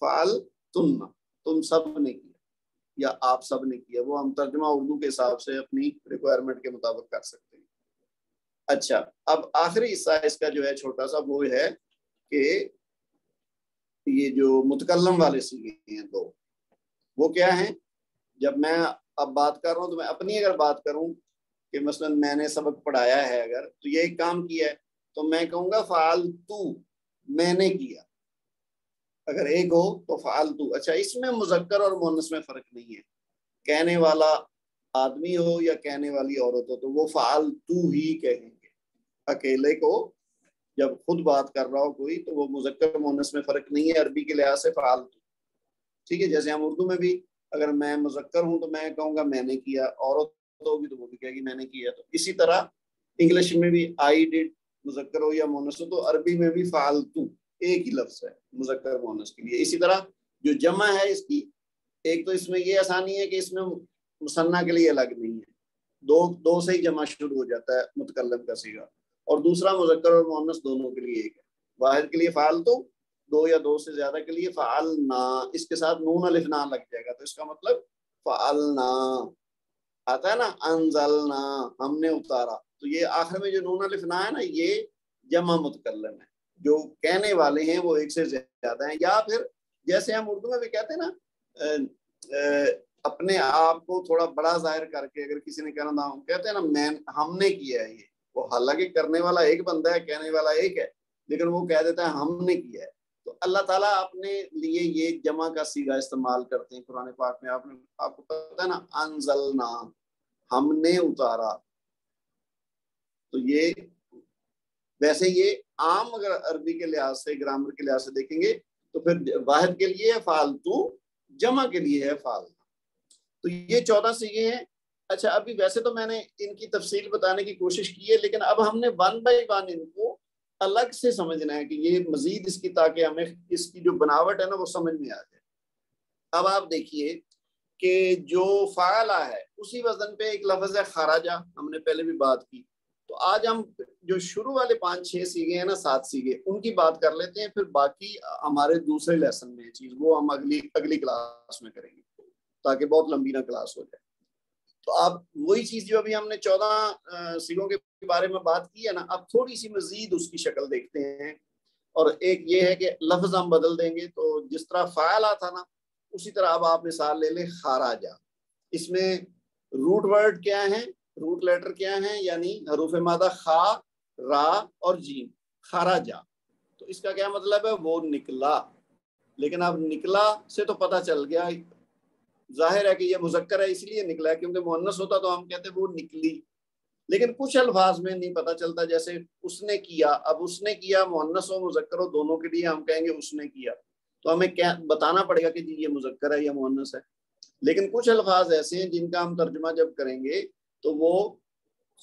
Speaker 1: فعلتن تم سب نے کیا یا آپ سب نے کیا. وہ ہم ترجمہ اردو کے حساب سے اپنی ریکوائرمنٹ کے مطابق کر سکتے ہیں. اچھا، اب آخری حصہ اس کا جو ہے چھوٹا سا، وہ ہے کہ یہ جو متکلم والے صیغے ہیں 2، وہ کیا ہیں؟ جب میں اب بات کر رہا ہوں تو میں اپنی اگر بات کروں کہ مثلا میں نے سبق پڑھایا ہے اگر، تو یہ ایک کام کیا ہے تو میں کہوں گا فعلتو میں نے کیا. اگر ایک ہو تو فعلتو. اچھا، اس میں مذکر اور مؤنث میں فرق نہیں ہے. کہنے والا آدمی ہو یا کہنے والی عورت ہو تو وہ فعلتو ہی کہیں گے. اکیلے کو جب خود بات کر رہا ہو کوئی تو وہ مذکر مؤنث میں فرق نہیں ہے عربی کے لحاظ سے فعلتو. ٹھیک ہے، جیسے ہم اردو میں بھی اگر میں مذکر ہوں تو میں کہوں گا میں نے کیا، عورت ہوگی تو وہ بھی کہے گی میں نے کیا. تو اسی طرح انگلش میں بھی آئی ڈڈ، مذکر ہو یا مؤنث ہو، تو عربی میں بھی فعلتو ایک ہی لفظ ہے مذکر مؤنث کے لیے. اسی طرح جو جمع ہے اس کی، ایک تو اس میں یہ آسانی ہے کہ اس میں مثنیٰ کے لیے الگ نہیں ہے، 2 سے ہی جمع شروع ہو جاتا ہے متکلم کا صیغہ. اور دوسرا مذکر اور مؤنث دونوں کے لیے ایک ہے. واحد کے لیے فعلتو، دو یا دو سے زیادہ کے لیے فعلنا. اس کے ساتھ نون الف نا لگ جائے گا تو اس کا مطلب فعلنا آتا ہے نا. انزلنا ہم نے اتارا. تو یہ آخر میں جو نون الف نا ہے نا یہ جمع متکلم ہے. جو کہنے والے ہیں وہ ایک سے زیادہ ہیں. یا پھر جیسے ہم اردو میں بھی کہتے ہیں نا اپنے آپ کو تھوڑا بڑا ظاہر کر کے اگر کسی نے کہنا تھا کہتے ہیں نا میں ہم نے کیا ہے. یہ وہ حالانکہ کرنے والا ایک بندہ ہے کہنے والا ایک ہے لیکن وہ کہہ دیتا ہے ہم نے کیا ہے. تو اللہ تعالیٰ اپنے لیے یہ جمع کا صیغہ استعمال کرتے ہیں قرآن پاک میں. آپ کو پتہ ہے نا انزلنا ہم نے اتارا. تو یہ ویسے یہ عام اگر عربی کے لحاظ سے گرامر کے لحاظ سے دیکھیں گے تو پھر واحد کے لیے ہے فالتو، جمع کے لیے ہے فالتو. تو یہ 14 صیغے ہیں. اچھا ابھی ویسے تو میں نے ان کی تفصیل بتانے کی کوشش کی ہے لیکن اب ہم نے 1 بائی 1 ان کو الگ سے سمجھنا ہے کہ یہ مزید اس کی تاکہ ہمیں اس کی جو بناوٹ ہے نا وہ سمجھ میں آ جائے. اب آپ دیکھیے کہ جو فعلہ ہے اسی وزن پہ ایک لفظ ہے خراجہ، ہم نے پہلے بھی بات کی. تو آج ہم جو شروع والے 5-6 صیغے ہیں نا 7 صیغے ان کی بات کر لیتے ہیں. پھر باقی ہمارے دوسرے لیسن میں چیز وہ ہم اگلی کلاس میں کریں گے تاکہ بہت لمبی نہ کلاس ہو جائے. تو اب وہی چیز جو ابھی ہم نے 14 صیغوں کے بارے میں بات کی ہے نا اب تھوڑی سی مزید اس کی شکل دیکھتے ہیں. اور ایک یہ ہے کہ لفظ ہم بدل دیں گے. تو جس طرح فعلہ تھا نا اسی طرح اب آپ مثال لے لیں خراجہ. اس میں روٹ ورڈ کیا ہیں، روٹ لیٹر کیا ہیں، یعنی حروف مادہ خا، را اور جیم. خراجہ تو اس کا کیا مطلب ہے، وہ نکلا. لیکن اب نکلا سے تو پتہ چل گیا ظاہر ہے کہ یہ مذکر ہے اس لیے نکلا ہے کیونکہ مؤنث ہوتا تو ہم کہتے وہ نکلی. لیکن کچھ الفاظ میں نہیں پتہ چلتا جیسے اس نے کیا. اب اس نے کیا مؤنث ہو مذکر ہو دونوں کے لیے ہم کہیں گے اس نے کیا. تو ہمیں کیا بتانا پڑے گا کہ جی یہ مذکر ہے یا مؤنث ہے. لیکن کچھ الفاظ ایسے ہیں جن کا ہم ترجمہ جب کریں گے تو وہ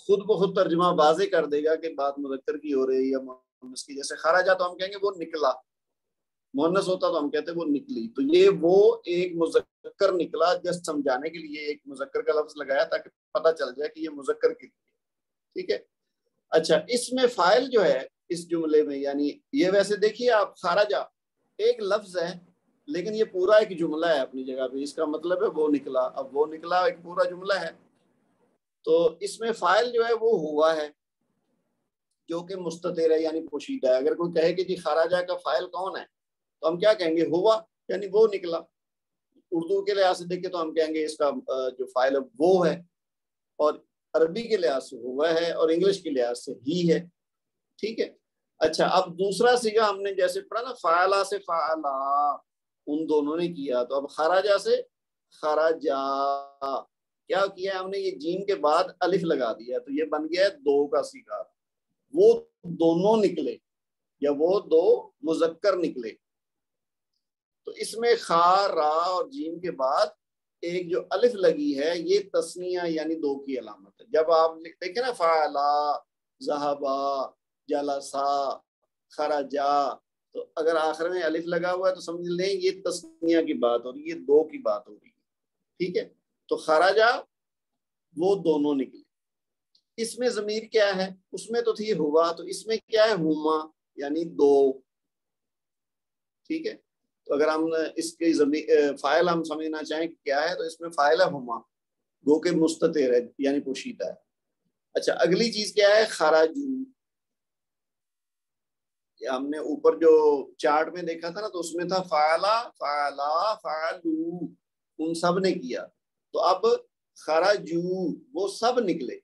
Speaker 1: خود بخود ترجمہ واضح کر دے گا کہ بات مذکر کی ہو رہی ہے یا مؤنث کی. جیسے خراجہ تو ہم کہیں گے وہ نکلا، مؤنث ہوتا تو ہم کہتے ہیں وہ نکلی. تو یہ وہ ایک مذکر نکلا جس سمجھانے کے لیے ایک مذکر کا لفظ لگایا تاکہ پتہ چل جائے کہ یہ مذکر کی. ٹھیک ہے. اچھا اس میں فاعل جو ہے اس جملے میں یعنی یہ ویسے دیکھیے آپ خراجہ ایک لفظ ہے لیکن یہ پورا ایک جملہ ہے اپنی جگہ پہ. اس کا مطلب ہے وہ نکلا. اب وہ نکلا ایک پورا جملہ ہے. تو اس میں فاعل جو ہے وہ ہوا ہے جو کہ مستتر ہے یعنی پوشیدہ ہے. اگر کوئی کہے کہ جی خراجہ کا فاعل کون ہے تو ہم کیا کہیں گے، ہوا یعنی وہ نکلا. اردو کے لحاظ سے دیکھیں تو ہم کہیں گے اس کا جو فاعل ہے وہ ہے، اور عربی کے لحاظ سے ہوا ہے اور انگلش کے لحاظ سے ہی ہے. ٹھیک ہے. اچھا اب دوسرا صیغہ ہم نے جیسے پڑھا نا فعلا سے فعلا ان دونوں نے کیا. تو اب خراجہ سے خراجا کیا کیا ہم نے، یہ جیم کے بعد الف لگا دیا تو یہ بن گیا ہے 2 کا صیغہ. وہ دونوں نکلے یا وہ 2 مذکر نکلے. تو اس میں خا، را اور جیم کے بعد ایک جو الف لگی ہے یہ تسنیہ یعنی 2 کی علامت ہے. جب آپ دیکھیں نا فعلا، ذہبا، جلسا، خرجا تو اگر آخر میں الف لگا ہوا ہے تو سمجھ لیں یہ تسنیہ کی بات ہو رہی ہے، 2 کی بات ہو رہی ہے. ٹھیک ہے. تو خرجا وہ دونوں نکلے. اس میں ضمیر کیا ہے، اس میں تو تھی ہوا تو اس میں کیا ہے ہما یعنی 2. ٹھیک ہے. تو اگر ہم اس کی فاعل ہم سمجھنا چاہیں کہ کیا ہے تو اس میں فاعل ہے ہما گو کہ مستتر ہے یعنی پوشیدہ ہے. اچھا اگلی چیز کیا ہے، خراجو. ہم نے اوپر جو چارٹ میں دیکھا تھا نا تو اس میں تھا فعلا، فعلا، فعلو ان سب نے کیا. تو اب خراجو وہ سب نکلے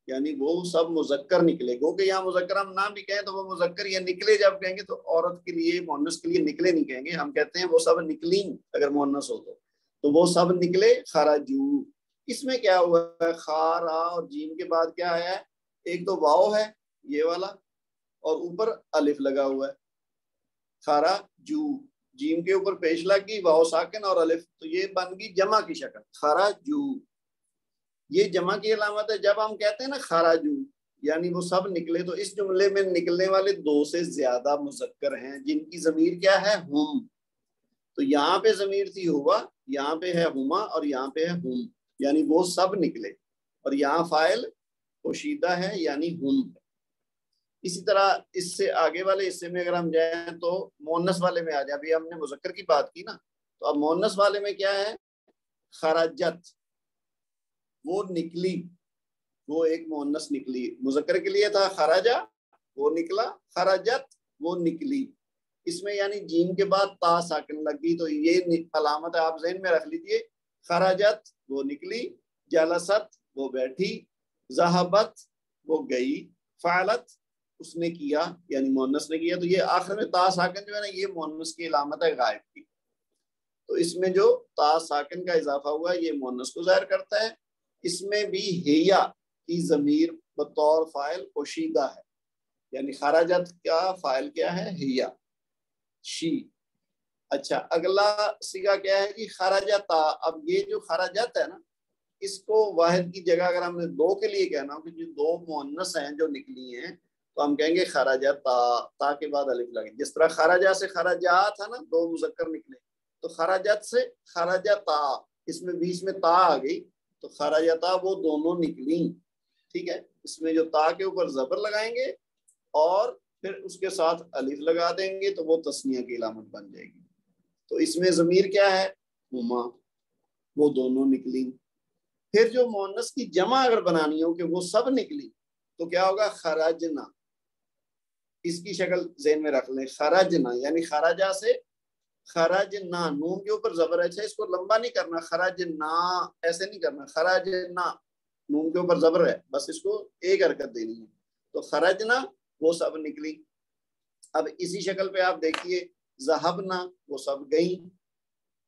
Speaker 1: یعنی وہ سب مذکر نکلے. گو کہ یہاں مذکر ہم نہ بھی کہیں تو وہ مذکر یا نکلے جب کہیں گے تو عورت کے لیے مؤنث کے لیے نکلے نہیں کہیں گے، ہم کہتے ہیں وہ سب نکلیں اگر مؤنث ہو تو وہ سب نکلے خراجو. اس میں کیا ہوا ہے، خا، را اور جیم کے بعد کیا ہے، ایک تو واو ہے یہ والا اور اوپر الف لگا ہوا ہے خراجو. جیم کے اوپر پیش لگ گئی واو ساکن اور الف تو یہ بن گئی جمع کی شکل خراجو. یہ جمع کی علامت ہے. جب ہم کہتے ہیں نا خراجو یعنی وہ سب نکلے تو اس جملے میں نکلنے والے 2 سے زیادہ مذکر ہیں جن کی ضمیر کیا ہے، ہم. تو یہاں پہ ضمیر تھی ہوا، یہاں پہ ہے ہما اور یہاں پہ ہے ہم یعنی وہ سب نکلے. اور یہاں فاعل پوشیدہ ہے یعنی ہم. اسی طرح اس سے آگے والے حصے میں اگر ہم جائیں تو مؤنث والے میں آ جائیں. ابھی ہم نے مذکر کی بات کی نا, تو اب مؤنث والے میں کیا ہے؟ خرجت, وہ نکلی, وہ ایک مؤنث نکلی. مذکر کے لیے تھا خرجہ, وہ نکلا. خرجت, وہ نکلی. اس میں یعنی جیم کے بعد تا ساکن لگ گئی, تو یہ علامت آپ ذہن میں رکھ لیجئے. خرجت, وہ نکلی. جلست, وہ بیٹھی. ذہبت, وہ گئی. فعلت, اس نے کیا, یعنی مؤنث نے کیا. تو یہ آخر میں تا ساکن جو ہے نا, یہ مؤنث کی علامت ہے غائب کی. تو اس میں جو تا ساکن کا اضافہ ہوا یہ مؤنث کو ظاہر کرتا ہے. اس میں بھی ہیا کی ضمیر بطور فاعل پوشیدہ ہے, یعنی خرجت کا فاعل کیا ہے؟ ہیا, شی. اچھا, اگلا صیغہ کیا ہے جی؟ خرجتا. اب یہ جو خرجت ہے نا, اس کو واحد کی جگہ اگر ہم نے دو کے لیے کہنا ہو کہ جو دو مؤنث ہیں جو نکلی ہیں, تو ہم کہیں گے خرجتا, تا کے بعد الف لگے. جس طرح خرجہ سے خرجا تھا نا, دو مذکر نکلے, تو خرجت سے خرجتا, اس میں بیچ میں تا آ گئی, تو خرجتا وہ دونوں نکلی. ٹھیک ہے, اس میں جو تا کے اوپر زبر لگائیں گے اور پھر اس کے ساتھ الف لگا دیں گے تو وہ تسنیہ کی علامت بن جائے گی. تو اس میں ضمیر کیا ہے؟ ہما, وہ دونوں نکلی. پھر جو مؤنث کی جمع اگر بنانی ہو کہ وہ سب نکلی, تو کیا ہوگا؟ خرجنا. اس کی شکل ذہن میں رکھ لیں, خرجنا یعنی خرجہ سے خرجنا, نون کے اوپر زبر ہے. اچھا, اس کو لمبا نہیں کرنا, خرجنا ایسے نہیں کرنا, خرجنا نون کے اوپر زبر ہے, بس اس کو ایک حرکت دینی ہے. تو خرجنا, وہ سب نکلی. اب اسی شکل پہ آپ دیکھیے, ذہبنا, وہ سب گئیں.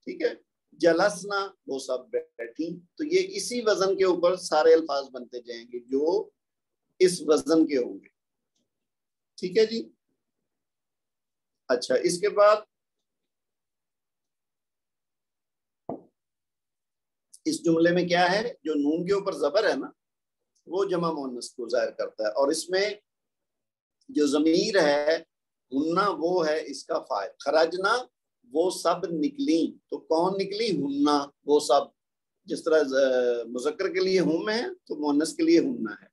Speaker 1: ٹھیک ہے, جلسنا, وہ سب بیٹھی. تو یہ اسی وزن کے اوپر سارے الفاظ بنتے جائیں گے جو اس وزن کے ہوں گے. ٹھیک ہے جی. اچھا, اس کے بعد اس جملے میں کیا ہے؟ جو نون کے اوپر زبر ہے نا, وہ جمع مؤنث کو ظاہر کرتا ہے, اور اس میں جو ضمیر ہے ہننا, وہ ہے اس کا فاعل. خرجنا, وہ سب نکلی. تو کون نکلی؟ ہننا, وہ سب. جس طرح مذکر کے لیے ہم ہے تو مؤنث کے لیے ہننا ہے.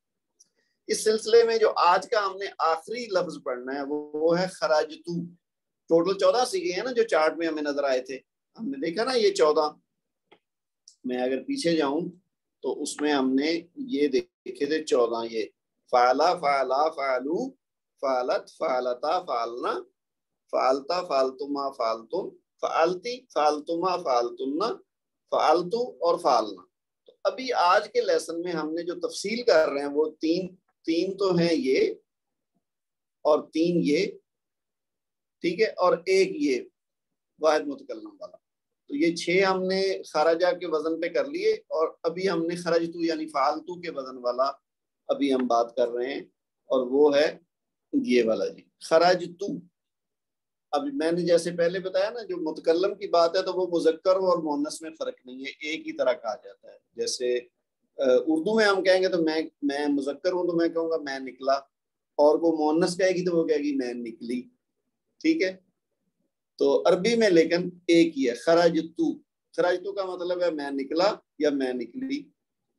Speaker 1: اس سلسلے میں جو آج کا ہم نے آخری لفظ پڑھنا ہے وہ ہے خرجتو. ٹوٹل 14 سیکھے ہیں نا جو چارٹ میں ہمیں نظر آئے تھے, ہم نے دیکھا نا یہ 14. میں اگر پیچھے جاؤں تو اس میں ہم نے یہ دیکھے تھے 14. یہ فعلا, فعلا, فعلو, فعلت, فعلتا, فعلنا, فعلتا, فعلتما, فعلتم, فعلتی, فعلتما, فعلتن, فعلتو اور فعلنا. تو ابھی آج کے لیسن میں ہم نے جو تفصیل کر رہے ہیں وہ تین تو ہیں یہ, اور 3 یہ. ٹھیک ہے, اور ایک یہ واحد متکلم والا. تو یہ 6 ہم نے خرجہ کے وزن پہ کر لیے, اور ابھی ہم نے خرجتو یعنی فعلتو کے وزن والا ابھی ہم بات کر رہے ہیں, اور وہ ہے یہ والا جی, خرجتو. اب میں نے جیسے پہلے بتایا نا, جو متکلم کی بات ہے تو وہ مذکر اور مؤنث میں فرق نہیں ہے, ایک ہی طرح کہا جاتا ہے. جیسے اردو میں ہم کہیں گے تو میں مذکر ہوں تو میں کہوں گا میں نکلا, اور وہ مؤنث کہے گی تو وہ کہے گی میں نکلی. ٹھیک ہے, تو عربی میں لیکن ایک ہی ہے, خرجتو. خرجتو کا مطلب ہے میں نکلا یا میں نکلی.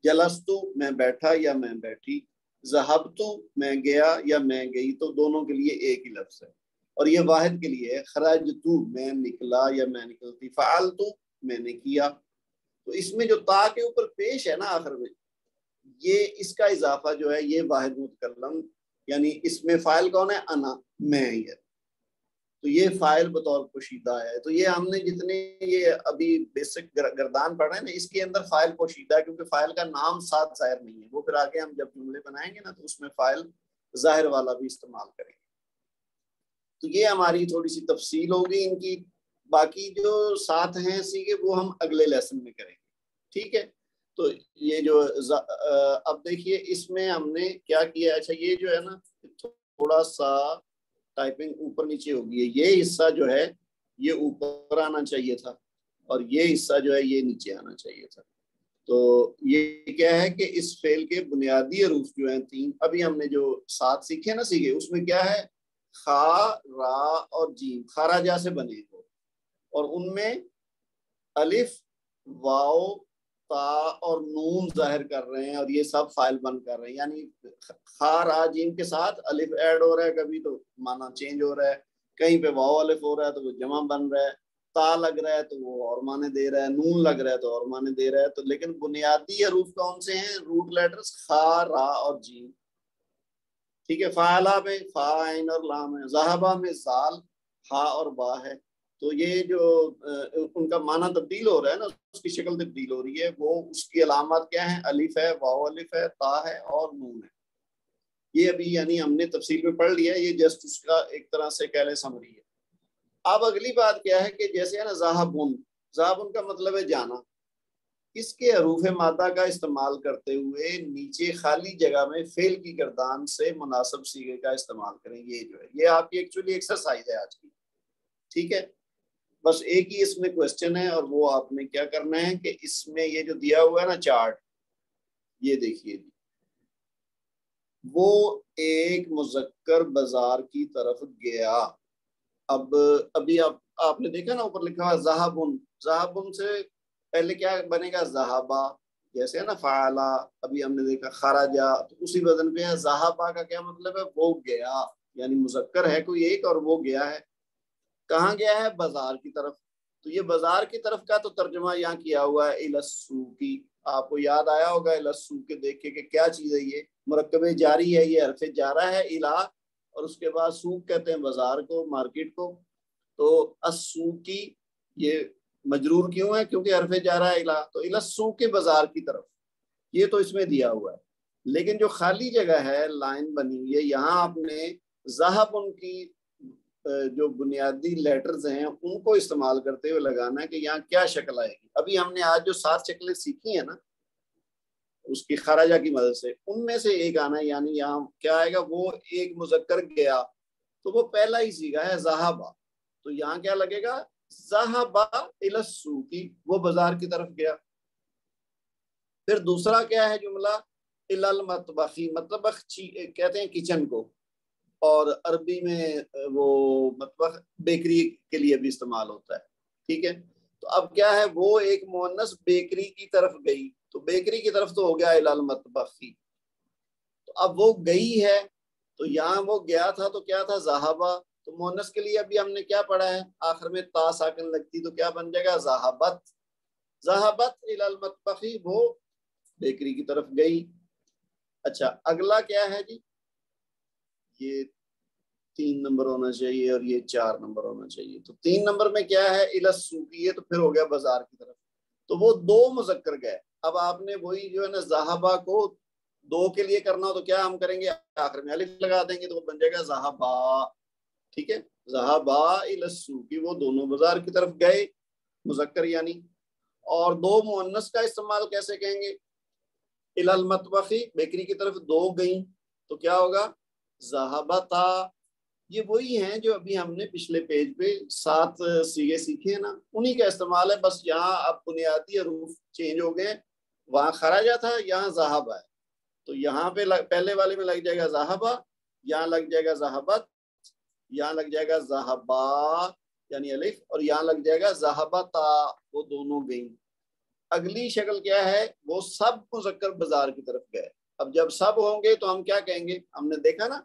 Speaker 1: جلستو, میں بیٹھا یا میں بیٹھی. ذہبتو, میں گیا یا میں گئی. تو دونوں کے لیے ایک ہی لفظ ہے, اور یہ واحد کے لیے ہے, خرجتو, میں نکلا یا میں نکلتی. فعلتو, میں نے کیا. تو اس میں جو تا کے اوپر پیش ہے نا آخر میں, یہ اس کا اضافہ جو ہے یہ واحد متکلم, یعنی اس میں فاعل کون ہے؟ انا, میں. یہ تو یہ فاعل بطور پوشیدہ ہے. تو یہ ہم نے جتنے یہ ابھی بیسک گردان پڑھ رہے ہیں نا, اس کے اندر فاعل پوشیدہ ہے, کیونکہ فاعل کا نام ساتھ ظاہر نہیں ہے. وہ پھر آگے ہم جب جملے بنائیں گے نا تو اس میں فاعل ظاہر والا بھی استعمال کریں گے. تو یہ ہماری تھوڑی سی تفصیل ہوگی ان کی. باقی جو 7 ہیں سیکھے وہ ہم اگلے لیسن میں کریں گے. ٹھیک ہے, تو یہ جو اب دیکھیے اس میں ہم نے کیا کیا. اچھا, یہ جو ہے نا تھوڑا سا ٹائپنگ اوپر نیچے ہوگی. یہ حصہ جو ہے یہ اوپر آنا چاہیے تھا, اور یہ حصہ جو ہے یہ نیچے آنا چاہیے تھا. تو یہ کیا ہے کہ اس فعل کے بنیادی حروف جو ہیں 3, ابھی ہم نے جو 7 سیکھے نا سیکھے, اس میں کیا ہے؟ خا, را اور جیم خارجہ سے بنے ہو, اور ان میں الف, واو, تا اور نون ظاہر کر رہے ہیں اور یہ سب فائل بند کر رہے ہیں، یعنی خا را جیم کے ساتھ الف ایڈ ہو رہا ہے، کبھی تو معنی چینج ہو رہا ہے، کہیں پہ واو الف ہو رہا ہے تو وہ جمع بن رہا ہے، تا لگ رہا ہے تو وہ اور معنی دے رہا ہے، نون لگ رہا ہے تو اور معنی دے رہا ہے. تو لیکن بنیادی حروف کون سے ہیں؟ روٹ لیٹرز خا را اور جیم. ٹھیک ہے. فعلا میں فا عین اور لام ہے، ذہبہ میں زال ہا اور با ہے. تو یہ جو ان کا معنی تبدیل ہو رہا ہے نا، اس کی شکل تبدیل ہو رہی ہے، وہ اس کی علامات کیا ہیں؟ الف ہے، واو الف ہے، تا ہے اور نون ہے. یہ ابھی یعنی ہم نے تفصیل میں پڑھ لیا ہے، یہ جسٹ اس کا ایک طرح سے کہہ لیں سمری ہے. اب اگلی بات کیا ہے کہ جیسے ہے نا ذہبن، ذہبن کا مطلب ہے جانا. اس کے حروف مادہ کا استعمال کرتے ہوئے نیچے خالی جگہ میں فعل کی گردان سے مناسب صیغے کا استعمال کریں. یہ جو ہے یہ آپ کی ایکچولی ایکسرسائز ہے آج کی. ٹھیک ہے. بس ایک ہی اس میں کوشچن ہے اور وہ آپ نے کیا کرنا ہے کہ اس میں یہ جو دیا ہوا ہے نا چارٹ، یہ دیکھیے جی، وہ ایک مذکر بازار کی طرف گیا. اب ابھی آپ نے دیکھا نا اوپر لکھا ہوا ذہبن، ذہبن سے پہلے کیا بنے گا؟ ذہبا. جیسے ہے نا فعلا، ابھی ہم نے دیکھا خرجا، تو اسی وزن پہ ہے. ذہبا کا کیا مطلب ہے؟ وہ گیا، یعنی مذکر ہے کوئی ایک اور وہ گیا ہے. کہاں گیا ہے؟ بازار کی طرف. تو یہ بازار کی طرف کا تو ترجمہ یہاں کیا ہوا ہے الی السوقی. آپ کو یاد آیا ہوگا الی السوقی دیکھ کے کہ کیا چیز ہے؟ یہ مرکب جاری ہے، یہ حرف جارہ ہے الی، اور اس کے بعد سوق کہتے ہیں بازار کو، مارکیٹ کو. تو السوقی یہ مجرور کیوں ہے؟ کیونکہ حرف جارہ ہے الی، تو الی السوقی بازار کی طرف. یہ تو اس میں دیا ہوا ہے. لیکن جو خالی جگہ ہے، لائن بنی ہوئی ہے، یہاں آپ نے ذہب ان کی جو بنیادی لیٹرز ہیں ان کو استعمال کرتے ہوئے لگانا ہے کہ یہاں کیا شکل آئے گی. ابھی ہم نے آج جو 7 شکلیں سیکھی ہیں نا اس کی خراجہ کی مدد سے، ان میں سے ایک آنا ہے. یعنی یہاں کیا آئے گا؟ وہ ایک مذکر گیا، تو وہ پہلا ہی صیغہ ہے ذہبا. تو یہاں کیا لگے گا؟ ذہبا الی السوقی، وہ بازار کی طرف گیا. پھر دوسرا کیا ہے جملہ؟ الی المطبخی، مطبخ کہتے ہیں کچن کو، اور عربی میں وہ مطبخ بیکری کے لیے بھی استعمال ہوتا ہے. ٹھیک ہے. تو اب کیا ہے؟ وہ ایک مؤنث بیکری کی طرف گئی، تو بیکری کی طرف تو ہو گیا الی المطبخی. تو اب وہ گئی ہے، تو یہاں وہ گیا تھا تو کیا تھا؟ ذہبا. تو مؤنث کے لیے ابھی ہم نے کیا پڑھا ہے؟ آخر میں تا ساکن لگتی تو کیا بن جائے گا؟ ذہبت. ذہبت الی المطبخی، وہ بیکری کی طرف گئی. اچھا اگلا کیا ہے جی؟ یہ 3 نمبر ہونا چاہیے اور یہ 4 نمبر ہونا چاہیے. تو 3 نمبر میں کیا ہے؟ الی السوقی، تو پھر ہو گیا بازار کی طرف. تو وہ 2 مذکر گئے. اب آپ نے وہی جو ہے نا ذہبا کو 2 کے لیے کرنا ہو تو کیا ہم کریں گے؟ آخر میں الف لگا دیں گے تو وہ بن جائے گا ذہبا. ٹھیک ہے. ذہبا الی السوقی، وہ دونوں بازار کی طرف گئے، مذکر یعنی. اور 2 مؤنث کا استعمال کیسے کہیں گے؟ الی المطبخی، بیکری کی طرف 2 گئیں تو کیا ہوگا؟ ذہبتا. یہ وہی ہیں جو ابھی ہم نے پچھلے پیج پہ 7 صیغے سیکھے ہیں نا، انہی کا استعمال ہے. بس یہاں اب بنیادی حروف چینج ہو گئے. وہاں خراجہ تھا، یہاں ذہبا ہے. تو یہاں پہ پہلے والے میں لگ جائے گا ذہبا، یہاں لگ جائے گا ذہبت، یہاں لگ جائے گا ذہبا یعنی الف، اور یہاں لگ جائے گا ذہبتا، وہ دونوں گئیں. اگلی شکل کیا ہے؟ وہ سب مذکر بازار کی طرف گئے. اب جب سب ہوں گے تو ہم کیا کہیں گے؟ ہم نے دیکھا نا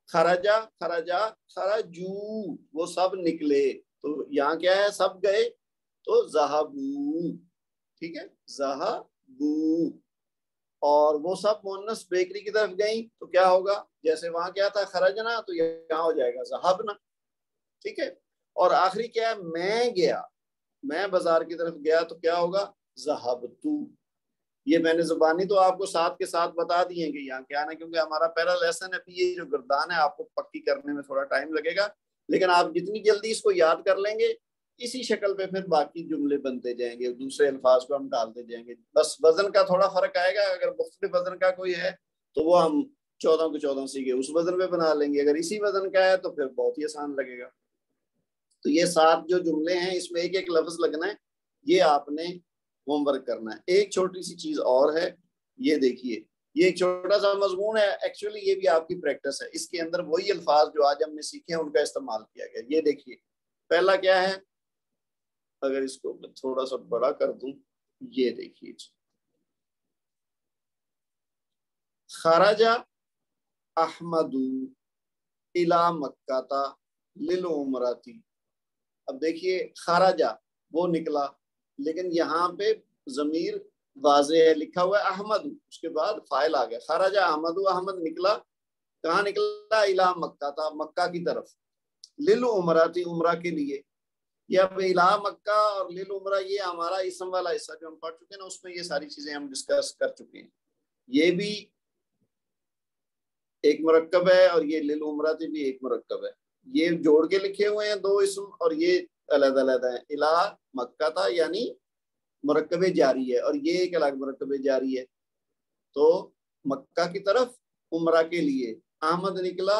Speaker 1: خرجا خرجا خرجو، وہ سب نکلے. تو یہاں کیا ہے؟ سب گئے تو ذہبو. ٹھیک ہے، ذہبو. اور وہ سب مؤنث بیکری کی طرف گئیں تو کیا ہوگا؟ جیسے وہاں کیا تھا؟ خرجنا، تو یہاں ہو جائے گا ذہبنا. ٹھیک ہے. اور آخری کیا ہے؟ میں گیا، میں بازار کی طرف گیا تو کیا ہوگا؟ ذہبتو. یہ میں نے زبانی تو آپ کو ساتھ کے ساتھ بتا دی ہیں کہ یہاں کیا نا، کیونکہ ہمارا پہلا لیسن ہے. یہ جو گردان ہے آپ کو پکی کرنے میں تھوڑا ٹائم لگے گا، لیکن آپ جتنی جلدی اس کو یاد کر لیں گے اسی شکل پہ پھر باقی جملے بنتے جائیں گے، دوسرے الفاظ کو ہم ڈالتے جائیں گے. بس وزن کا تھوڑا فرق آئے گا. اگر مختلف وزن کا کوئی ہے تو وہ ہم 14 کو 14 سیکھے اس وزن پہ بنا لیں گے. اگر اسی وزن کا ہے تو پھر بہت ہی آسان لگے گا. تو یہ 7 جو جملے ہیں اس میں ایک ایک لفظ لگنا ہے. یہ آپ نے ہوم ورک کرنا ہے. ایک چھوٹی سی چیز اور ہے، یہ دیکھیے، یہ ایک چھوٹا سا مضمون ہے. ایکچولی یہ بھی آپ کی پریکٹس ہے. اس کے اندر وہی الفاظ جو آج ہم نے سیکھے ہیں ان کا استعمال کیا گیا. یہ دیکھیے پہلا کیا ہے؟ اگر اس کو تھوڑا سا بڑا کر دوں، یہ دیکھیے خرج احمد الی مکہ للعمرۃ. اب دیکھیے خرجہ وہ نکلا، لیکن یہاں پہ ضمیر واضح ہے، لکھا ہوا ہے احمد، اس کے بعد فاعل آ گیا. خرج احمد، احمد نکلا، کہاں نکلا؟ الی مکہ تھا، مکہ کی طرف. للعمرۃ، عمرہ کے لیے. یہ اب الی مکہ اور للعمرہ یہ ہمارا اسم والا حصہ جو ہم پڑھ چکے ہیں نا، اس میں یہ ساری چیزیں ہم ڈسکس کر چکے ہیں. یہ بھی ایک مرکب ہے اور یہ للعمرۃ بھی ایک مرکب ہے. یہ جوڑ کے لکھے ہوئے ہیں دو اسم، اور یہ علیحدہ علیحدہ ہیں. الی مکہ تھا یعنی مرکب جاری ہے، اور یہ ایک الگ مرکب جاری ہے. تو مکہ کی طرف عمرہ کے لیے احمد نکلا،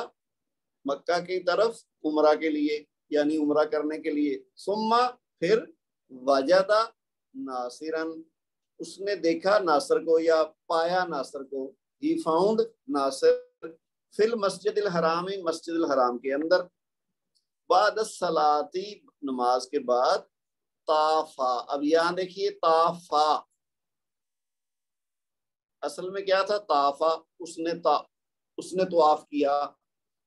Speaker 1: مکہ کی طرف عمرہ کے لیے یعنی عمرہ کرنے کے لیے. ثم پھر وجد ناصرا، اس نے دیکھا ناصر کو یا پایا ناصر کو. ہی فاؤنڈ ناصر فی المسجد الحرام، مسجد الحرام کے اندر. بعد الصلاۃ، نماز کے بعد. طافا، اب یہاں دیکھیے طافا اصل میں کیا تھا؟ طافا، اس نے طواف کیا،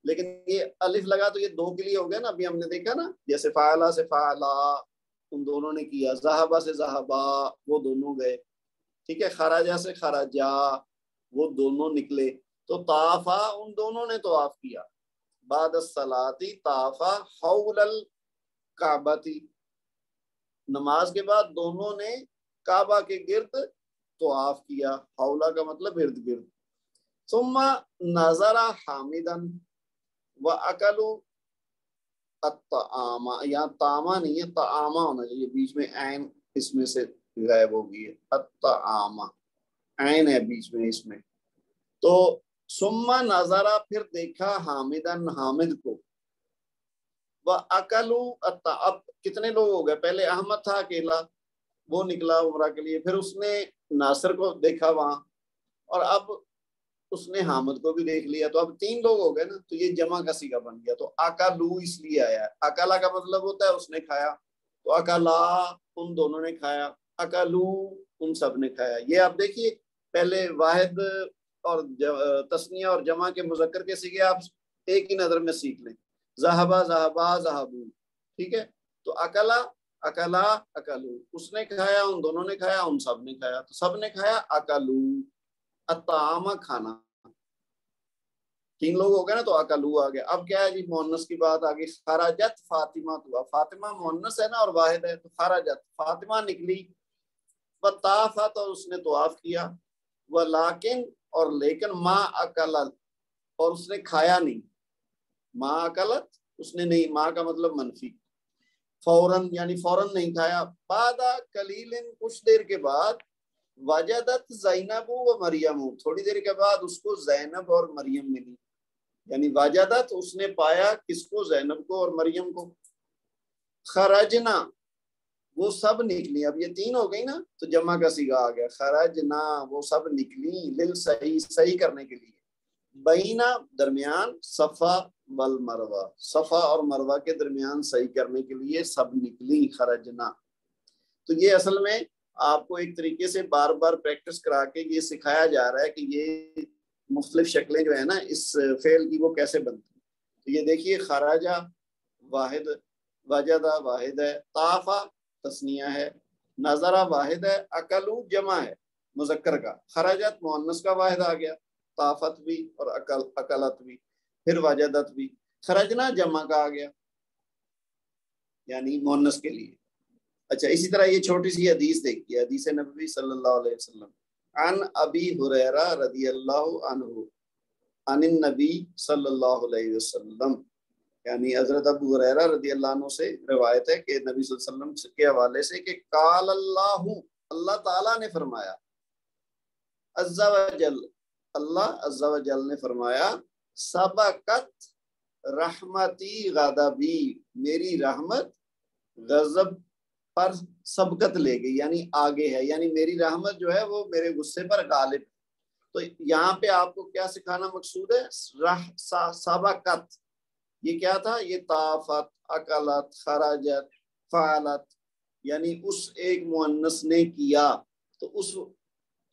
Speaker 1: لیکن یہ الف لگا تو یہ دو کے لیے ہو گیا نا. ابھی ہم نے دیکھا نا، جیسے فعلا سے فعلا ان دونوں نے کیا، ذہبا سے ذہبا وہ دونوں گئے، ٹھیک ہے. خراجہ سے خراجا وہ دونوں نکلے. تو طافا ان دونوں نے طواف کیا. بعد الصلاۃ طافا حول الکعبۃ، نماز کے بعد دونوں نے کعبہ کے گرد طواف کیا. حولہ کا مطلب ارد گرد. ثم نظر حامدا واکلوا الطعام، یہاں طعامہ نہیں ہے، طعامہ ہونا چاہیے، بیچ میں عین اس میں سے غائب ہو گئی ہے. الطعامہ عین ہے بیچ میں اس میں. تو ثم نظرا، پھر دیکھا حامدن، حامد کو. وَأَكَلُوا اب کتنے لوگ ہو گئے؟ پہلے احمد تھا اکیلا، وہ نکلا عمرہ کے لیے، پھر اس نے ناصر کو دیکھا وہاں، اور اب اس نے حامد کو بھی دیکھ لیا. تو اب 3 لوگ ہو گئے نا، تو یہ جمع کا صیغہ بن گیا. تو اکلو اس لیے آیا ہے، اکلا کا مطلب ہوتا ہے اس نے کھایا. تو اکلا ان دونوں نے کھایا، اکلو ان سب نے کھایا. یہ آپ دیکھیے پہلے واحد اور تثنیہ اور جمع کے مذکر کے صیغے آپ ایک ہی نظر میں سیکھ لیں. ذہبا ذہبا ذہبو، ٹھیک ہے. تو اکلا اکلا اکلو، اس نے کھایا ان دونوں نے کھایا ان سب نے کھایا. تو سب نے کھایا، اکلو الطعام کھانا. 3 لوگ ہو گئے نا، تو اکلو آ گیا. اب کیا ہے جی؟ مؤنث کی بات آ گئی. خرجت فاطمہ، تو فاطمہ مؤنث ہے نا اور واحد ہے، تو خرجت فاطمہ نکلی. وطافت، اور اس نے طواف کیا. ولیکن، اور لیکن، ما اکلت، اور اس نے کھایا نہیں. ما اکلت اس نے نہیں، ما کا مطلب منفی. فوراً یعنی فوراً نہیں کھایا. بعد قلیل، کچھ دیر کے بعد. وجدت زینب و مریم، تھوڑی دیر کے بعد اس کو زینب اور مریم ملی. یعنی وجدت اس نے پایا کس کو؟ زینب کو اور مریم کو. خرجنا وہ سب نکلی. اب یہ 3 ہو گئی نا، تو جمع کا صیغہ آ گیا. خرجنا وہ سب نکلی، للصحیح صحیح کرنے کے لیے. بینا درمیان، صفا والمروہ، صفا اور مروہ کے درمیان صحیح کرنے کے لیے سب نکلی. خرجنا، تو یہ اصل میں آپ کو ایک طریقے سے بار بار پریکٹس کرا کے یہ سکھایا جا رہا ہے کہ یہ مختلف شکلیں جو ہے نا اس فعل کی وہ کیسے بنتی. تو یہ دیکھیے خراجہ واحد، وجدہ واحد ہے، طافہ تثنیہ ہے، نظرہ واحد ہے، اکلو جمع ہے مذکر کا، خرجت مؤنث کا واحد آ گیا، طافت بھی اور اکلت بھی، پھر وجدت بھی. خرجنا جمع کا آ گیا یعنی مؤنث کے لیے. اچھا، اسی طرح یہ چھوٹی سی حدیث دیکھیے، حدیث نبوی صلی اللہ علیہ وسلم. عن ابی ہریرہ رضی اللہ عنہ عن النبی صلی اللہ علیہ وسلم، یعنی حضرت ابو ہریرہ رضی اللہ عنہ سے روایت ہے کہ نبی صلی اللہ علیہ وسلم کے حوالے سے کہ قال اللہ، اللہ تعالیٰ نے فرمایا، عز و جل، اللہ عز و جل نے فرمایا، سبقت رحمتی غضبی، میری رحمت غضب پر سبقت لے گئی یعنی آگے ہے، یعنی میری رحمت جو ہے وہ میرے غصے پر غالب. تو یہاں پہ آپ کو کیا سکھانا مقصود ہے؟ سبقت، یہ کیا تھا؟ یہ طافت، اکلت، خرجت، فعلت، یعنی اس ایک مؤنث نے کیا. تو اس